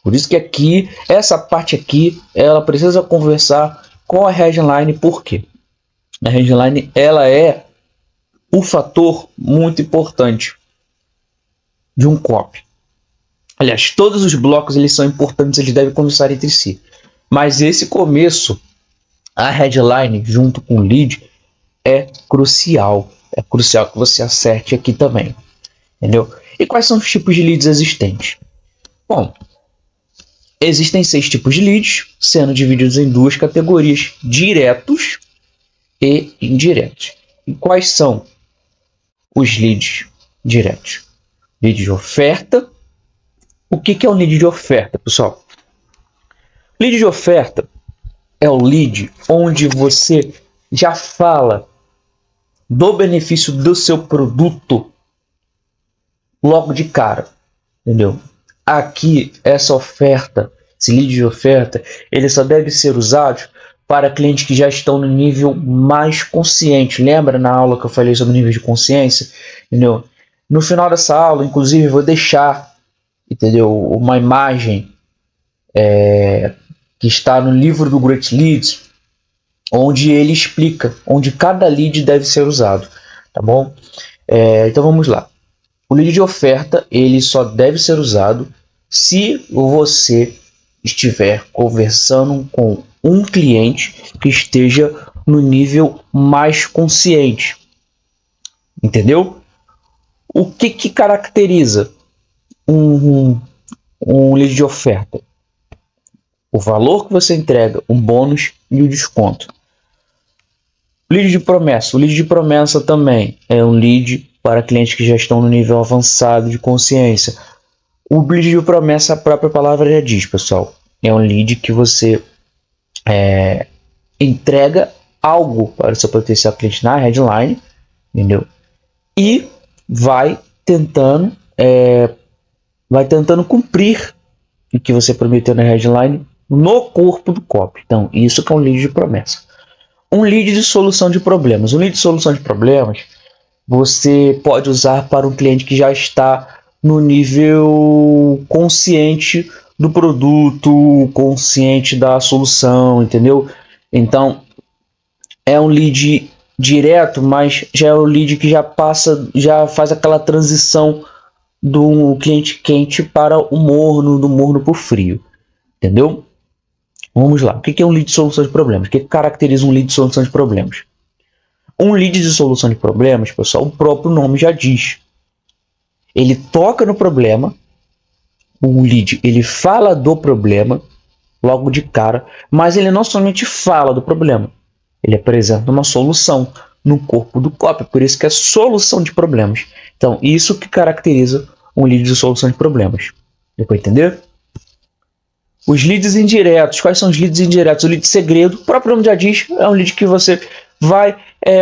por isso que aqui, essa parte aqui, ela precisa conversar com a headline. Por quê? A headline, ela é um fator muito importante de um copy. Aliás, todos os blocos eles são importantes, eles devem conversar entre si. Mas esse começo, a headline junto com o lead, é crucial. É crucial que você acerte aqui também. Entendeu? E quais são os tipos de leads existentes? Bom, existem 6 tipos de leads, sendo divididos em 2 categorias, diretos e indiretos. E quais são os leads diretos? Lead de oferta. O que é um lead de oferta, pessoal? Lead de oferta é o lead onde você já fala do benefício do seu produto logo de cara, entendeu? Aqui, essa oferta, esse lead de oferta, ele só deve ser usado para clientes que já estão no nível mais consciente. Lembra na aula que eu falei sobre nível de consciência? Entendeu? No final dessa aula, inclusive, vou deixar, entendeu, uma imagem que está no livro do Great Leads, onde ele explica onde cada lead deve ser usado, tá bom? Então vamos lá. O lead de oferta ele só deve ser usado se você estiver conversando com um cliente que esteja no nível mais consciente, entendeu? O que caracteriza um lead de oferta? O valor que você entrega, o bônus e o desconto. Lead de promessa. O lead de promessa também é um lead para clientes que já estão no nível avançado de consciência. O lead de promessa, a própria palavra já diz, pessoal. É um lead que você entrega algo para o seu potencial cliente na headline, entendeu? E vai tentando cumprir o que você prometeu na headline no corpo do copy. Então, isso que é um lead de promessa. Um lead de solução de problemas. Um lead de solução de problemas você pode usar para um cliente que já está no nível consciente do produto, consciente da solução, entendeu? Então, é um lead direto, mas já é um lead que já faz aquela transição do cliente quente para o morno, do morno para o frio, entendeu? Vamos lá. O que é um lead de solução de problemas? O que caracteriza um lead de solução de problemas? Um lead de solução de problemas, pessoal, o próprio nome já diz. Ele toca no problema, o lead, ele fala do problema logo de cara, mas ele não somente fala do problema, ele apresenta uma solução no corpo do copy, por isso que é solução de problemas. Então, isso que caracteriza um lead de solução de problemas. Deu para entender? Os leads indiretos. Quais são os leads indiretos? O lead segredo, o próprio nome já diz, é um lead que você vai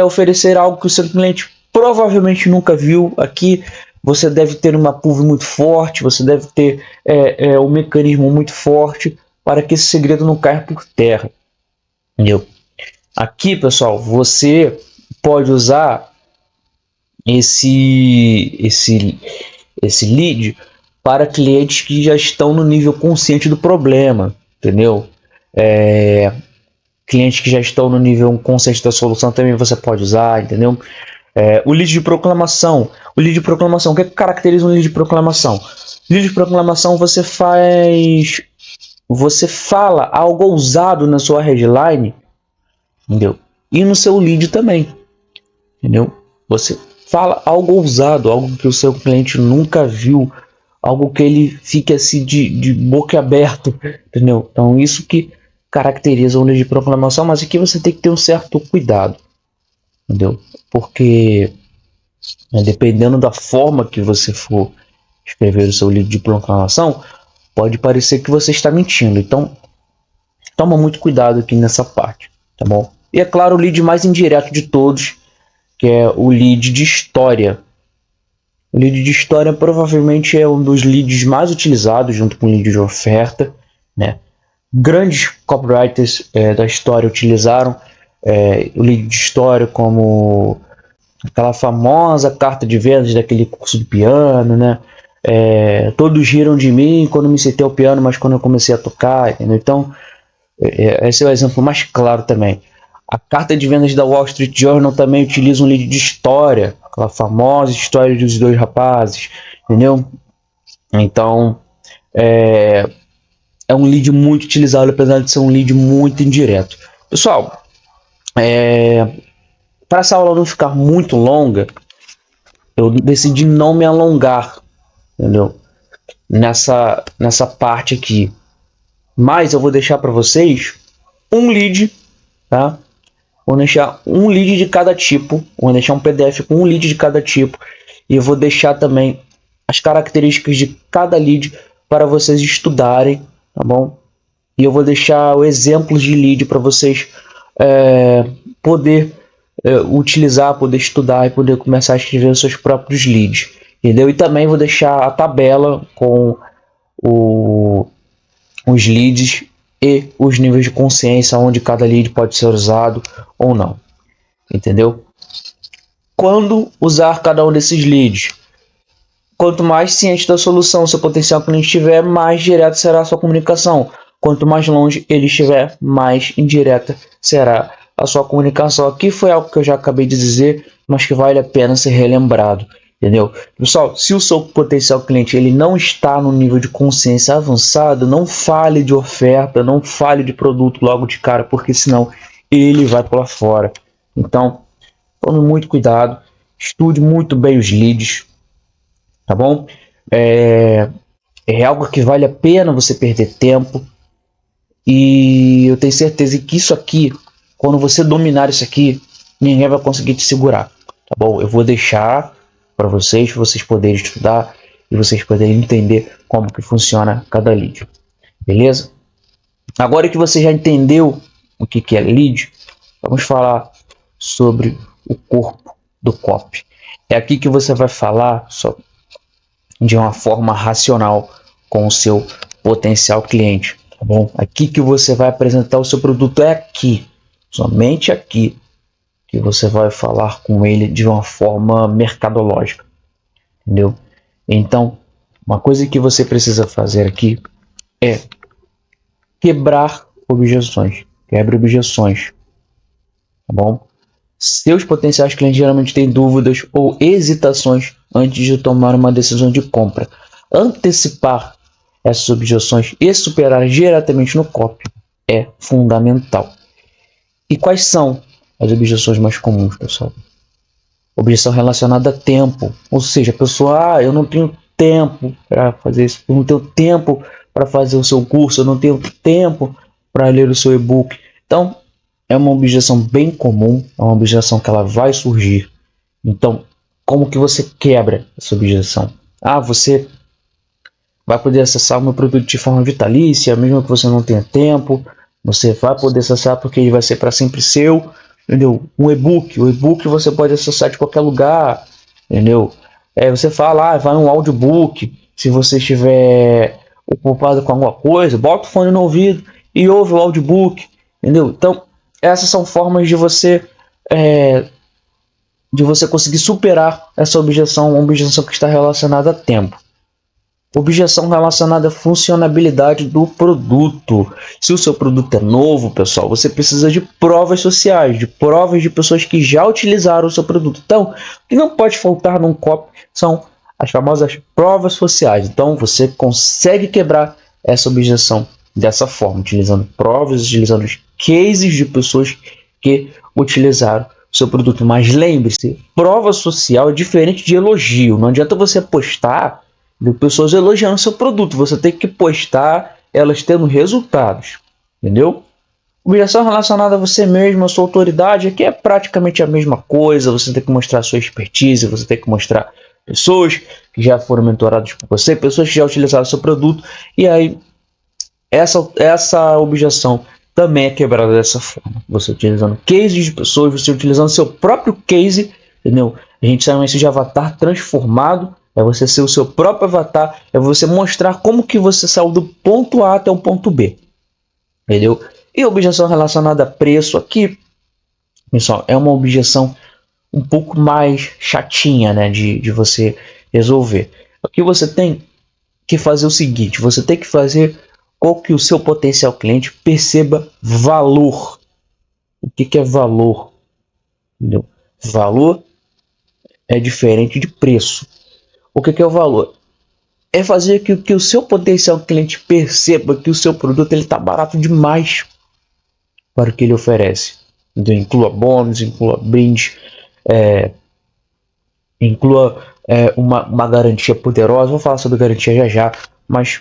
oferecer algo que o seu cliente provavelmente nunca viu. Aqui você deve ter uma PUV muito forte, você deve ter um mecanismo muito forte para que esse segredo não caia por terra. Entendeu? Aqui, pessoal, você pode usar esse lead para clientes que já estão no nível consciente do problema, entendeu? Clientes que já estão no nível consciente da solução também você pode usar, entendeu? O lead de proclamação. O lead de proclamação, o que caracteriza um lead de proclamação? Lead de proclamação você fala algo ousado na sua headline, entendeu? E no seu lead também, entendeu? Você fala algo ousado, algo que o seu cliente nunca viu, algo que ele fique assim de boca aberta, entendeu? Então isso que caracteriza o lead de proclamação, mas aqui você tem que ter um certo cuidado. entendeu? Porque dependendo da forma que você for escrever o seu lead de proclamação, pode parecer que você está mentindo. Então, toma muito cuidado aqui nessa parte, tá bom? E é claro, o lead mais indireto de todos, que é o lead de história. O lead de história provavelmente é um dos leads mais utilizados, junto com o lead de oferta, né? Grandes copywriters da história utilizaram o lead de história como aquela famosa carta de vendas daquele curso de piano, né? Todos riram de mim quando me citei ao piano, mas quando eu comecei a tocar, entendeu? Então, esse é o exemplo mais claro também. A carta de vendas da Wall Street Journal também utiliza um lead de história, aquela famosa história dos dois rapazes, entendeu? Então, é um lead muito utilizado, apesar de ser um lead muito indireto. Pessoal, para essa aula não ficar muito longa, eu decidi não me alongar, entendeu? Nessa parte aqui. Mas eu vou deixar para vocês um lead, tá? Vou deixar um lead de cada tipo, vou deixar um PDF com um lead de cada tipo e eu vou deixar também as características de cada lead para vocês estudarem, tá bom? E eu vou deixar o exemplo de lead para vocês poder utilizar, poder estudar e poder começar a escrever os seus próprios leads, entendeu? E também vou deixar a tabela com os leads e os níveis de consciência onde cada lead pode ser usado ou não, entendeu? Quando usar cada um desses leads? Quanto mais ciente da solução seu potencial cliente estiver, mais direta será a sua comunicação. Quanto mais longe ele estiver, mais indireta será a sua comunicação. Aqui foi algo que eu já acabei de dizer, mas que vale a pena ser relembrado, entendeu? Pessoal, se o seu potencial cliente ele não está no nível de consciência avançado, não fale de oferta, não fale de produto logo de cara, porque senão ele vai pular fora. Então, tome muito cuidado, estude muito bem os leads, tá bom? É algo que vale a pena você perder tempo, e eu tenho certeza que isso aqui, quando você dominar isso aqui, ninguém vai conseguir te segurar, tá bom? Eu vou deixar para vocês poderem estudar e vocês poderem entender como que funciona cada lead, beleza? Agora que você já entendeu o que é lead, vamos falar sobre o corpo do copy. É aqui que você vai falar de uma forma racional com o seu potencial cliente, tá bom? Aqui que você vai apresentar o seu produto, é aqui, somente aqui, que você vai falar com ele de uma forma mercadológica, entendeu? Então, uma coisa que você precisa fazer aqui é quebrar objeções. Quebre objeções, tá bom? Seus potenciais clientes geralmente têm dúvidas ou hesitações antes de tomar uma decisão de compra. Antecipar essas objeções e superar diretamente no copy é fundamental. E quais são as objeções mais comuns, pessoal? Objeção relacionada a tempo, ou seja, a pessoa, eu não tenho tempo para fazer isso, eu não tenho tempo para fazer o seu curso, eu não tenho tempo para ler o seu e-book. Então, é uma objeção bem comum, é uma objeção que ela vai surgir. Então, como que você quebra essa objeção? Você vai poder acessar o meu produto de forma vitalícia, mesmo que você não tenha tempo, você vai poder acessar porque ele vai ser para sempre seu, entendeu? O e-book você pode acessar de qualquer lugar, entendeu? Você fala, vai um audiobook, se você estiver ocupado com alguma coisa, bota o fone no ouvido e ouve o audiobook, entendeu? Então, essas são formas de você conseguir superar essa objeção, uma objeção que está relacionada a tempo. Objeção relacionada à funcionalidade do produto. Se o seu produto é novo, pessoal, você precisa de provas sociais, de provas de pessoas que já utilizaram o seu produto. Então, o que não pode faltar num copy são as famosas provas sociais. Então, você consegue quebrar essa objeção dessa forma, utilizando provas, utilizando os cases de pessoas que utilizaram o seu produto. Mas lembre-se, prova social é diferente de elogio. Não adianta você postar de pessoas elogiando seu produto, você tem que postar elas tendo resultados, entendeu? Objeção relacionada a você mesmo, a sua autoridade, aqui é praticamente a mesma coisa. Você tem que mostrar a sua expertise, você tem que mostrar pessoas que já foram mentoradas por você, pessoas que já utilizaram o seu produto, e aí essa objeção também é quebrada dessa forma. Você utilizando cases de pessoas, você utilizando seu próprio case, entendeu? A gente chama isso de avatar transformado. É você ser o seu próprio avatar, é você mostrar como que você saiu do ponto A até o ponto B, entendeu? E objeção relacionada a preço aqui, pessoal, é uma objeção um pouco mais chatinha, né, de você resolver. Aqui você tem que fazer o seguinte, você tem que fazer com que o seu potencial cliente perceba valor. O que é valor? Entendeu? Valor é diferente de preço. O que é o valor? É fazer que o seu potencial cliente perceba que o seu produto está barato demais para o que ele oferece. Então, inclua bônus, inclua brinde, inclua uma garantia poderosa. Vou falar sobre garantia já já, mas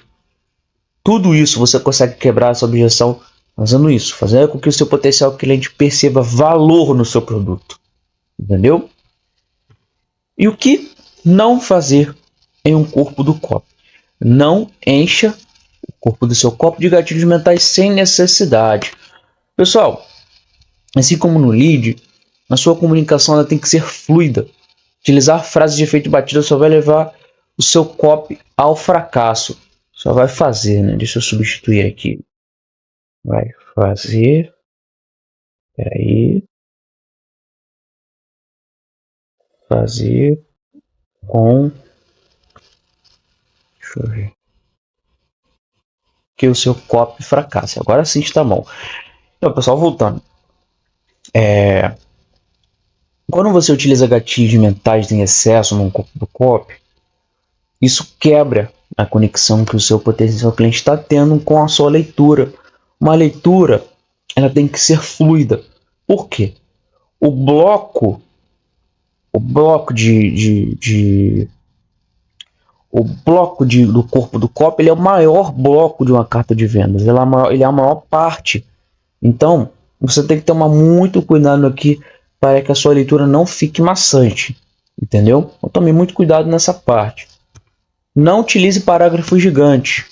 tudo isso você consegue quebrar essa objeção fazendo isso, fazendo com que o seu potencial cliente perceba valor no seu produto, entendeu? E o que não fazer em um corpo do copo? Não encha o corpo do seu copo de gatilhos mentais sem necessidade. Pessoal, assim como no lead, a sua comunicação ela tem que ser fluida. Utilizar frases de efeito batida só vai levar o seu copy ao fracasso. Só vai fazer, né? Deixa eu substituir aqui. Vai fazer. Peraí. Fazer com. Deixa eu ver. Que o seu copy fracasse. Agora sim está bom. Então, pessoal, voltando. Quando você utiliza gatilhos mentais em excesso no corpo do copy, isso quebra a conexão que o seu potencial cliente está tendo com a sua leitura. Uma leitura, ela tem que ser fluida. Por quê? O bloco do corpo do copy, ele é o maior bloco de uma carta de vendas. Ele é a maior parte. Então, você tem que tomar muito cuidado aqui para que a sua leitura não fique maçante. Entendeu? Então, tome muito cuidado nessa parte. Não utilize parágrafos gigantes.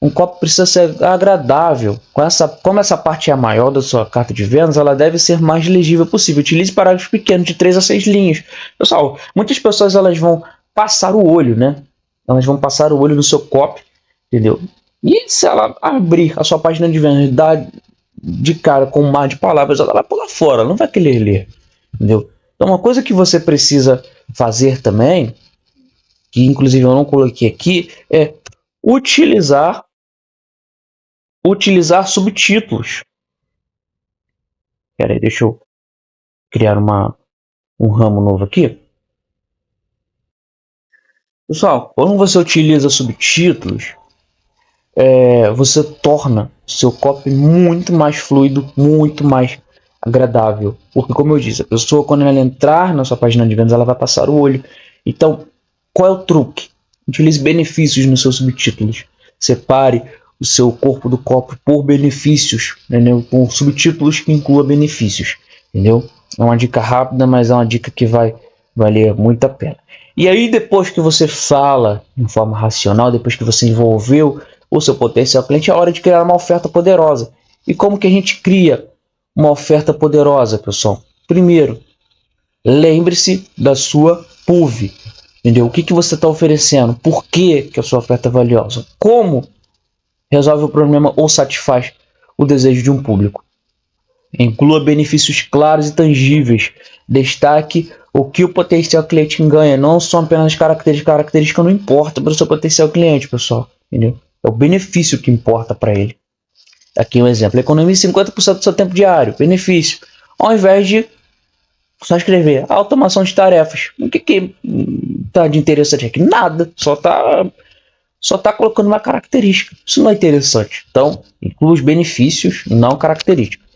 Um copy precisa ser agradável. Como essa parte é a maior da sua carta de vendas, ela deve ser mais legível possível. Utilize parágrafos pequenos de 3 a 6 linhas. Pessoal, muitas pessoas elas vão passar o olho, né? Elas vão passar o olho no seu copy, entendeu? E se ela abrir a sua página de vendas e dar de cara com um mar de palavras, ela vai pular fora, ela não vai querer ler, entendeu? Então, uma coisa que você precisa fazer também, que inclusive eu não coloquei aqui, é utilizar subtítulos. Espera aí, deixa eu criar um ramo novo aqui. Pessoal, quando você utiliza subtítulos, você torna seu copy muito mais fluido, muito mais agradável. Porque, como eu disse, a pessoa, quando ela entrar na sua página de vendas, ela vai passar o olho. Então, qual é o truque? Utilize benefícios nos seus subtítulos. Separe o seu corpo do copy por benefícios, entendeu? Com subtítulos que incluam benefícios, entendeu? É uma dica rápida, mas é uma dica que vai valer muito a pena. E aí, depois que você fala de forma racional, depois que você envolveu o seu potencial cliente, é hora de criar uma oferta poderosa. E como que a gente cria uma oferta poderosa, pessoal? Primeiro, lembre-se da sua PUV. Entendeu? O que você está oferecendo? Por que a sua oferta é valiosa? Como resolve o problema ou satisfaz o desejo de um público? Inclua benefícios claros e tangíveis. Destaque o que o potencial cliente ganha. Não são apenas características. Característica não importa para o seu potencial cliente, pessoal. Entendeu? É o benefício que importa para ele. Aqui um exemplo. Economize 50% do seu tempo diário. Benefício. Ao invés de só escrever automação de tarefas. O que tá de interessante aqui? Nada. Só tá colocando uma característica. Isso não é interessante. Então, inclua os benefícios, não características.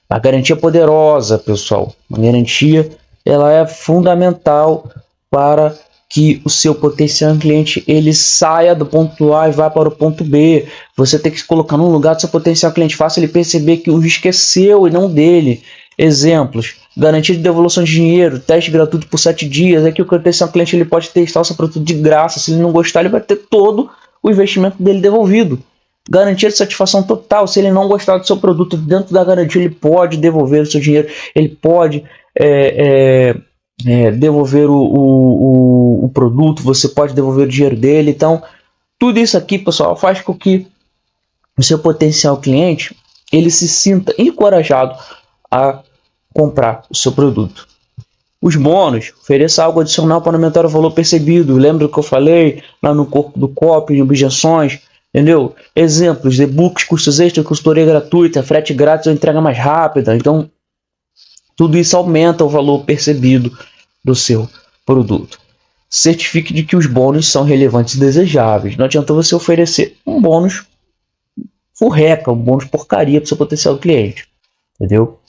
A garantia poderosa, pessoal. A garantia ela é fundamental para que o seu potencial cliente ele saia do ponto A e vá para o ponto B. Você tem que se colocar no lugar do seu potencial cliente, faça ele perceber que o risco é seu e não dele. Exemplos: garantia de devolução de dinheiro, teste gratuito por 7 dias. Aqui o potencial cliente ele pode testar o seu produto de graça. Se ele não gostar, ele vai ter todo o investimento dele devolvido. Garantia de satisfação total. Se ele não gostar do seu produto, dentro da garantia ele pode devolver o seu dinheiro, ele pode devolver o produto, você pode devolver o dinheiro dele. Então tudo isso aqui, pessoal, faz com que o seu potencial cliente ele se sinta encorajado a comprar o seu produto. Os bônus: ofereça algo adicional para aumentar o valor percebido. Lembra do que eu falei lá no corpo do copy, em objeções? Entendeu? Exemplos: e-books, cursos extras, consultoria gratuita, frete grátis ou entrega mais rápida. Então tudo isso aumenta o valor percebido do seu produto. Certifique de que os bônus são relevantes e desejáveis. Não adianta você oferecer um bônus furreca, um bônus porcaria para o seu potencial cliente. Entendeu?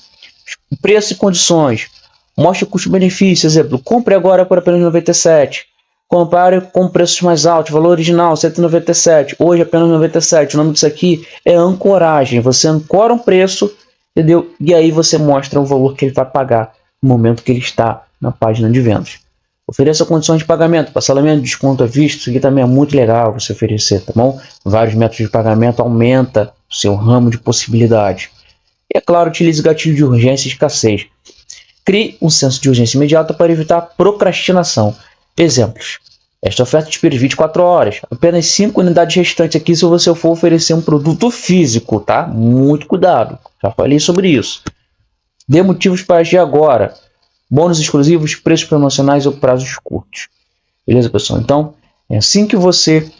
Preço e condições: mostre o custo-benefício. Exemplo: compre agora por apenas R$ 97. Compare com preços mais altos. Valor original R$ 197. Hoje apenas R$ 97. O nome disso aqui é ancoragem. Você ancora um preço, entendeu? E aí você mostra o valor que ele vai pagar no momento que ele está na página de vendas. Ofereça condições de pagamento, parcelamento, desconto à vista. Isso aqui também é muito legal você oferecer, tá bom? Vários métodos de pagamento aumenta o seu ramo de possibilidades. E é claro, utilize gatilho de urgência e escassez. Crie um senso de urgência imediata para evitar procrastinação. Exemplos: esta oferta expira 24 horas. Apenas 5 unidades restantes aqui se você for oferecer um produto físico, tá? Muito cuidado. Já falei sobre isso. Dê motivos para agir agora. Bônus exclusivos, preços promocionais ou prazos curtos. Beleza, pessoal? Então, é assim que você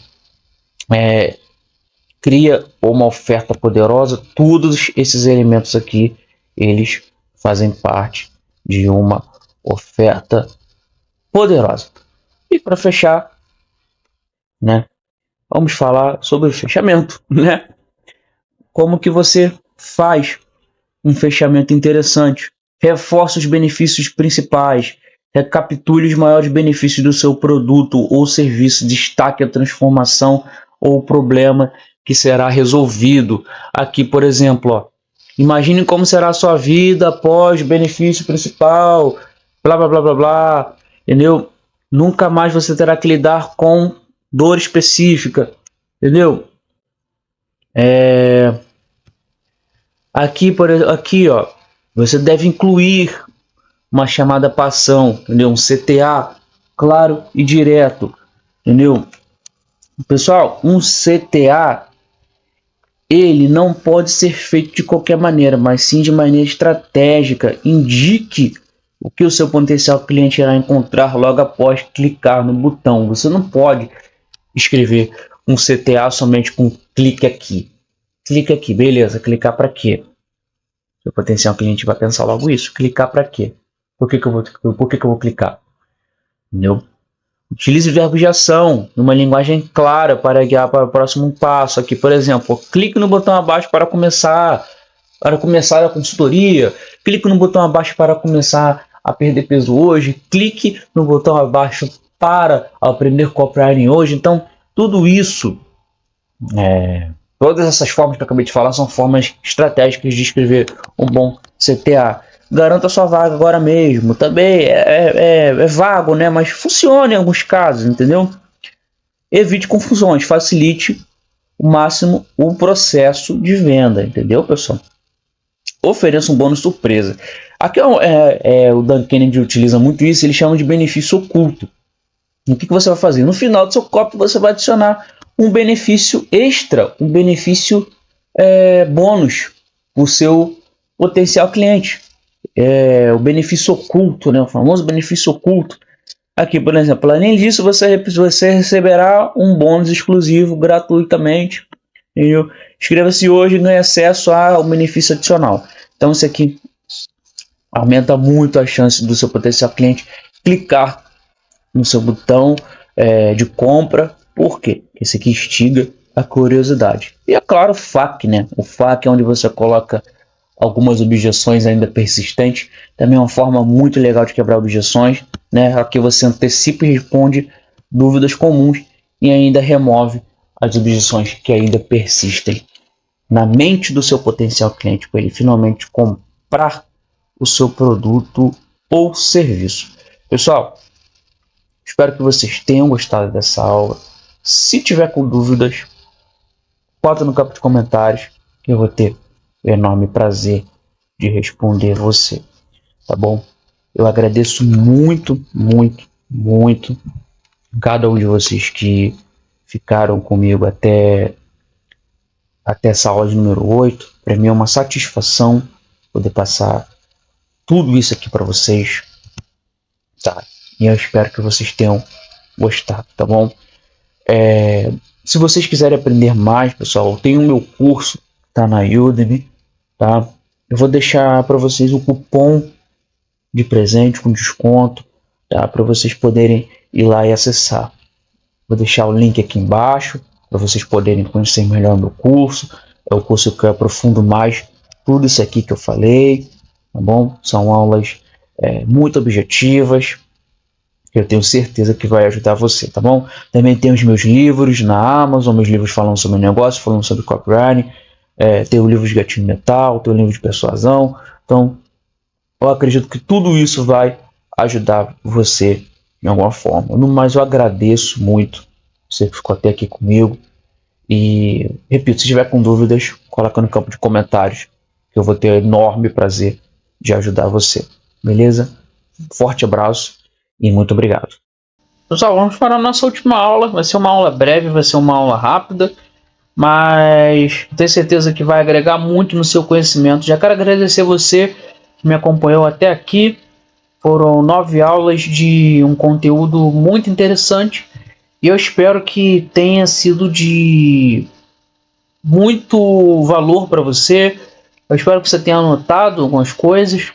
cria uma oferta poderosa. Todos esses elementos aqui, eles fazem parte de uma oferta poderosa. E para fechar, né, vamos falar sobre o fechamento, né? Como que você faz um fechamento interessante? Reforce os benefícios principais, recapitule os maiores benefícios do seu produto ou serviço, destaque a transformação ou o problema que será resolvido. Aqui, por exemplo, ó, imagine como será a sua vida após o benefício principal, blá blá blá blá blá, entendeu? Nunca mais você terá que lidar com dor específica, entendeu? Aqui, ó, você deve incluir uma chamada para ação, entendeu? Um CTA claro e direto, entendeu? Pessoal, um CTA ele não pode ser feito de qualquer maneira, mas sim de maneira estratégica. Indique o que o seu potencial cliente irá encontrar logo após clicar no botão. Você não pode escrever um CTA somente com clique aqui. Clique aqui, beleza, clicar para quê? Seu potencial cliente vai pensar logo isso. Clicar para quê? Por que eu vou clicar? Entendeu? Utilize verbos de ação, numa linguagem clara para guiar para o próximo passo. Aqui, por exemplo, clique no botão abaixo para começar a consultoria. Clique no botão abaixo para começar a perder peso hoje. Clique no botão abaixo para aprender copywriting hoje. Então, tudo isso, todas essas formas que eu acabei de falar são formas estratégicas de escrever um bom CTA. Garanta sua vaga agora mesmo. Também é vago, né? Mas funciona em alguns casos, entendeu? Evite confusões, facilite o máximo o processo de venda, entendeu, pessoal? Ofereça um bônus surpresa. Aqui o Dan Kennedy utiliza muito isso, ele chama de benefício oculto. O que você vai fazer? No final do seu copy você vai adicionar um benefício extra, um benefício bônus para o seu potencial cliente. O benefício oculto, né? O famoso benefício oculto. Aqui, por exemplo, além disso, você receberá um bônus exclusivo gratuitamente. Inscreva-se hoje e ganhe acesso ao benefício adicional. Então, isso aqui aumenta muito a chance do seu potencial cliente clicar no seu botão de compra. Por quê? Esse aqui instiga a curiosidade. E é claro, o FAQ, né? O FAQ é onde você coloca algumas objeções ainda persistentes. Também é uma forma muito legal de quebrar objeções, né? Aqui você antecipa e responde dúvidas comuns e ainda remove as objeções que ainda persistem na mente do seu potencial cliente, para ele finalmente comprar o seu produto ou serviço. Pessoal, espero que vocês tenham gostado dessa aula. Se tiver com dúvidas, bota no campo de comentários que eu vou ter o enorme prazer de responder você, tá bom? Eu agradeço muito, muito, muito cada um de vocês que ficaram comigo até essa aula de número 8. Para mim é uma satisfação poder passar tudo isso aqui para vocês, tá? E eu espero que vocês tenham gostado, tá bom? Se vocês quiserem aprender mais, pessoal, eu tenho o meu curso, tá na Udemy, tá? Eu vou deixar para vocês o cupom de presente com desconto, tá? Para vocês poderem ir lá e acessar. Vou deixar o link aqui embaixo para vocês poderem conhecer melhor o meu curso. É o curso que eu aprofundo mais tudo isso aqui que eu falei, tá bom? São aulas muito objetivas, que eu tenho certeza que vai ajudar você, tá bom? Também tem os meus livros na Amazon, meus livros falando sobre negócio, falando sobre copywriting, tem o livro de gatilho mental, tem o livro de persuasão. Então, eu acredito que tudo isso vai ajudar você de alguma forma. No mais, eu agradeço muito você que ficou até aqui comigo. E, repito, se tiver com dúvidas, coloca no campo de comentários, que eu vou ter o enorme prazer de ajudar você. Beleza? Forte abraço e muito obrigado. Pessoal, vamos para a nossa última aula. Vai ser uma aula breve, vai ser uma aula rápida, mas tenho certeza que vai agregar muito no seu conhecimento. Já quero agradecer você que me acompanhou até aqui. Foram 9 aulas de um conteúdo muito interessante e eu espero que tenha sido de muito valor para você. Eu espero que você tenha anotado algumas coisas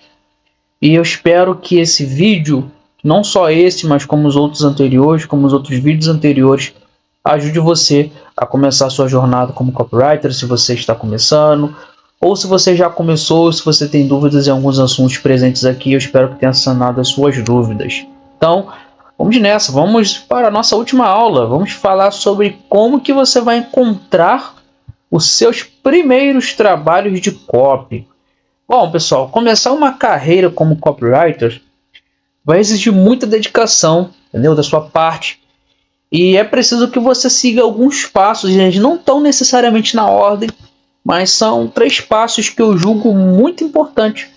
e eu espero que esse vídeo, não só esse, mas como os outros anteriores, como os outros vídeos anteriores, ajude você a começar a sua jornada como copywriter, se você está começando, ou se você já começou, se você tem dúvidas em alguns assuntos presentes aqui, eu espero que tenha sanado as suas dúvidas. Então, vamos nessa, vamos para a nossa última aula, vamos falar sobre como que você vai encontrar os seus primeiros trabalhos de copy. Bom, pessoal, começar uma carreira como copywriter vai exigir muita dedicação, entendeu? Da sua parte. E é preciso que você siga alguns passos, gente, não tão necessariamente na ordem, mas são 3 passos que eu julgo muito importantes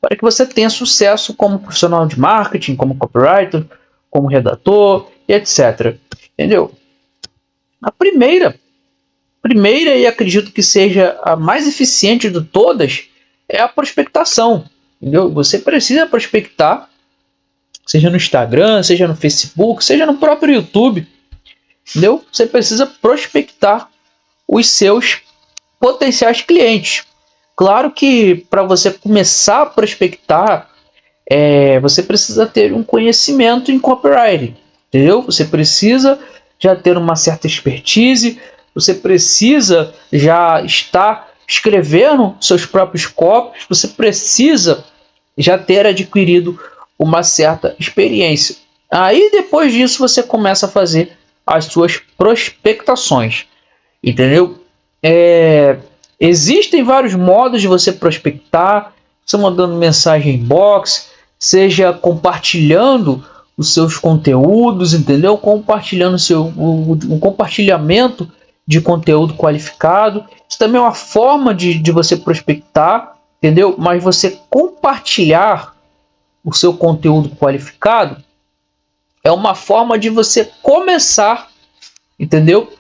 para que você tenha sucesso como profissional de marketing, como copywriter, como redator, e etc. Entendeu? A primeira, e acredito que seja a mais eficiente de todas, é a prospectação. Entendeu? Você precisa prospectar, seja no Instagram, seja no Facebook, seja no próprio YouTube. Entendeu? Você precisa prospectar os seus potenciais clientes. Claro que para você começar a prospectar, você precisa ter um conhecimento em copywriting, entendeu? Você precisa já ter uma certa expertise, você precisa já estar escrevendo seus próprios copies, você precisa já ter adquirido uma certa experiência. Aí depois disso você começa a fazer as suas prospectações, entendeu? Existem vários modos de você prospectar, você mandando mensagem inbox, seja compartilhando os seus conteúdos, entendeu? Compartilhando um compartilhamento de conteúdo qualificado. Isso também é uma forma de você prospectar, entendeu? Mas você compartilhar o seu conteúdo qualificado é uma forma de você começar, entendeu?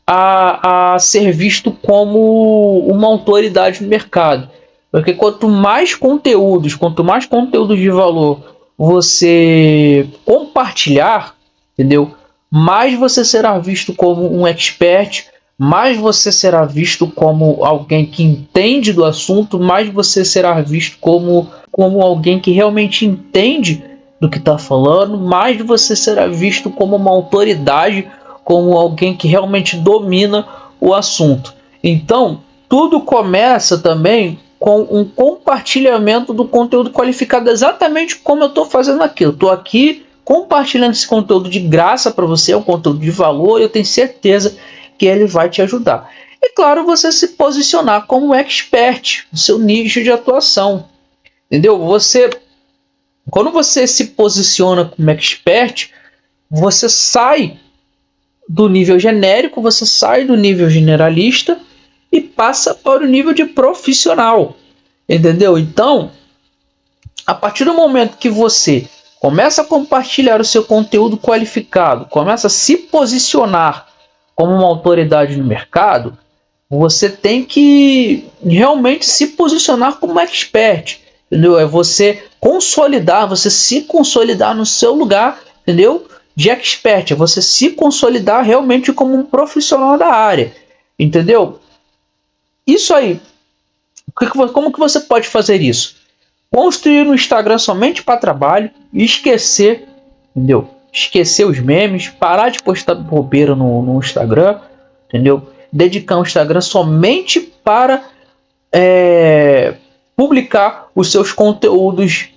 A ser visto como uma autoridade no mercado. Porque quanto mais conteúdos de valor você compartilhar, entendeu? Mais você será visto como um expert, mais você será visto como alguém que entende do assunto, mais você será visto como alguém que realmente entende do que está falando, mais você será visto como uma autoridade, como alguém que realmente domina o assunto. Então, tudo começa também com um compartilhamento do conteúdo qualificado, exatamente como eu estou fazendo aqui. Eu estou aqui compartilhando esse conteúdo de graça para você, é um conteúdo de valor, e eu tenho certeza que ele vai te ajudar. E claro, você se posicionar como expert no seu nicho de atuação. Entendeu? Quando você se posiciona como expert, você sai do nível genérico, você sai do nível generalista e passa para o nível de profissional. Entendeu? Então, a partir do momento que você começa a compartilhar o seu conteúdo qualificado, começa a se posicionar como uma autoridade no mercado, você tem que realmente se posicionar como expert, entendeu? É você consolidar, você se consolidar no seu lugar, entendeu? De expert, é você se consolidar realmente como um profissional da área, entendeu? Isso aí, como que você pode fazer isso? Construir um Instagram somente para trabalho e esquecer, entendeu? Esquecer os memes, parar de postar bobeira no Instagram, entendeu? Dedicar um Instagram somente para publicar os seus conteúdos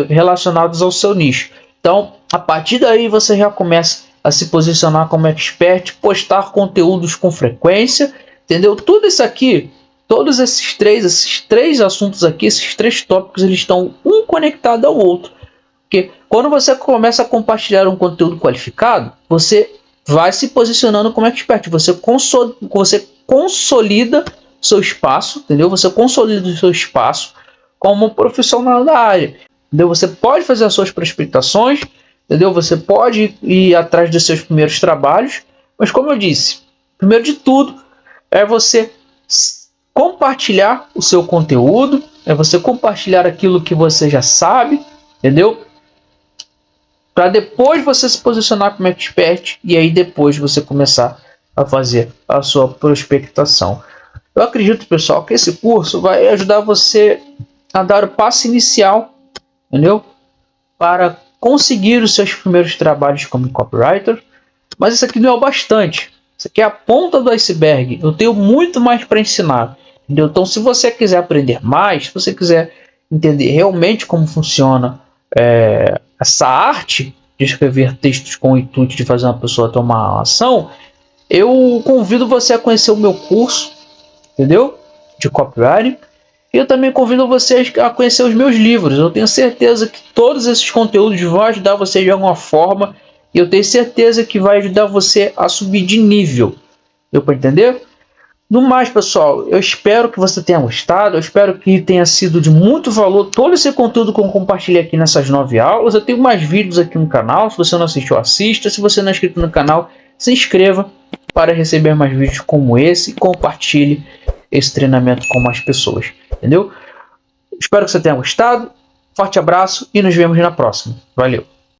relacionados ao seu nicho. Então, a partir daí você já começa a se posicionar como expert, postar conteúdos com frequência, entendeu? Tudo isso aqui, todos esses três assuntos aqui, esses três tópicos, eles estão um conectado ao outro. Porque quando você começa a compartilhar um conteúdo qualificado, você vai se posicionando como expert, você consolida seu espaço, entendeu? Você consolida o seu espaço como um profissional da área, entendeu? Você pode fazer as suas prospectações, entendeu? Você pode ir atrás dos seus primeiros trabalhos, mas como eu disse, primeiro de tudo é você compartilhar o seu conteúdo, é você compartilhar aquilo que você já sabe, entendeu? Para depois você se posicionar como expert e aí depois você começar a fazer a sua prospectação. Eu acredito, pessoal, que esse curso vai ajudar você a dar o passo inicial, entendeu? Para conseguir os seus primeiros trabalhos como copywriter. Mas isso aqui não é o bastante. Isso aqui é a ponta do iceberg. Eu tenho muito mais para ensinar, entendeu? Então, se você quiser aprender mais, se você quiser entender realmente como funciona essa arte de escrever textos com o intuito de fazer uma pessoa tomar ação, eu convido você a conhecer o meu curso, entendeu? De copywriting. E eu também convido vocês a conhecer os meus livros. Eu tenho certeza que todos esses conteúdos vão ajudar você de alguma forma. E eu tenho certeza que vai ajudar você a subir de nível. Deu para entender? No mais, pessoal, eu espero que você tenha gostado. Eu espero que tenha sido de muito valor todo esse conteúdo que eu compartilhei aqui nessas 9 aulas. Eu tenho mais vídeos aqui no canal. Se você não assistiu, assista. Se você não é inscrito no canal, se inscreva para receber mais vídeos como esse. E compartilhe esse treinamento com mais pessoas. Entendeu? Espero que você tenha gostado. Forte abraço e nos vemos na próxima. Valeu!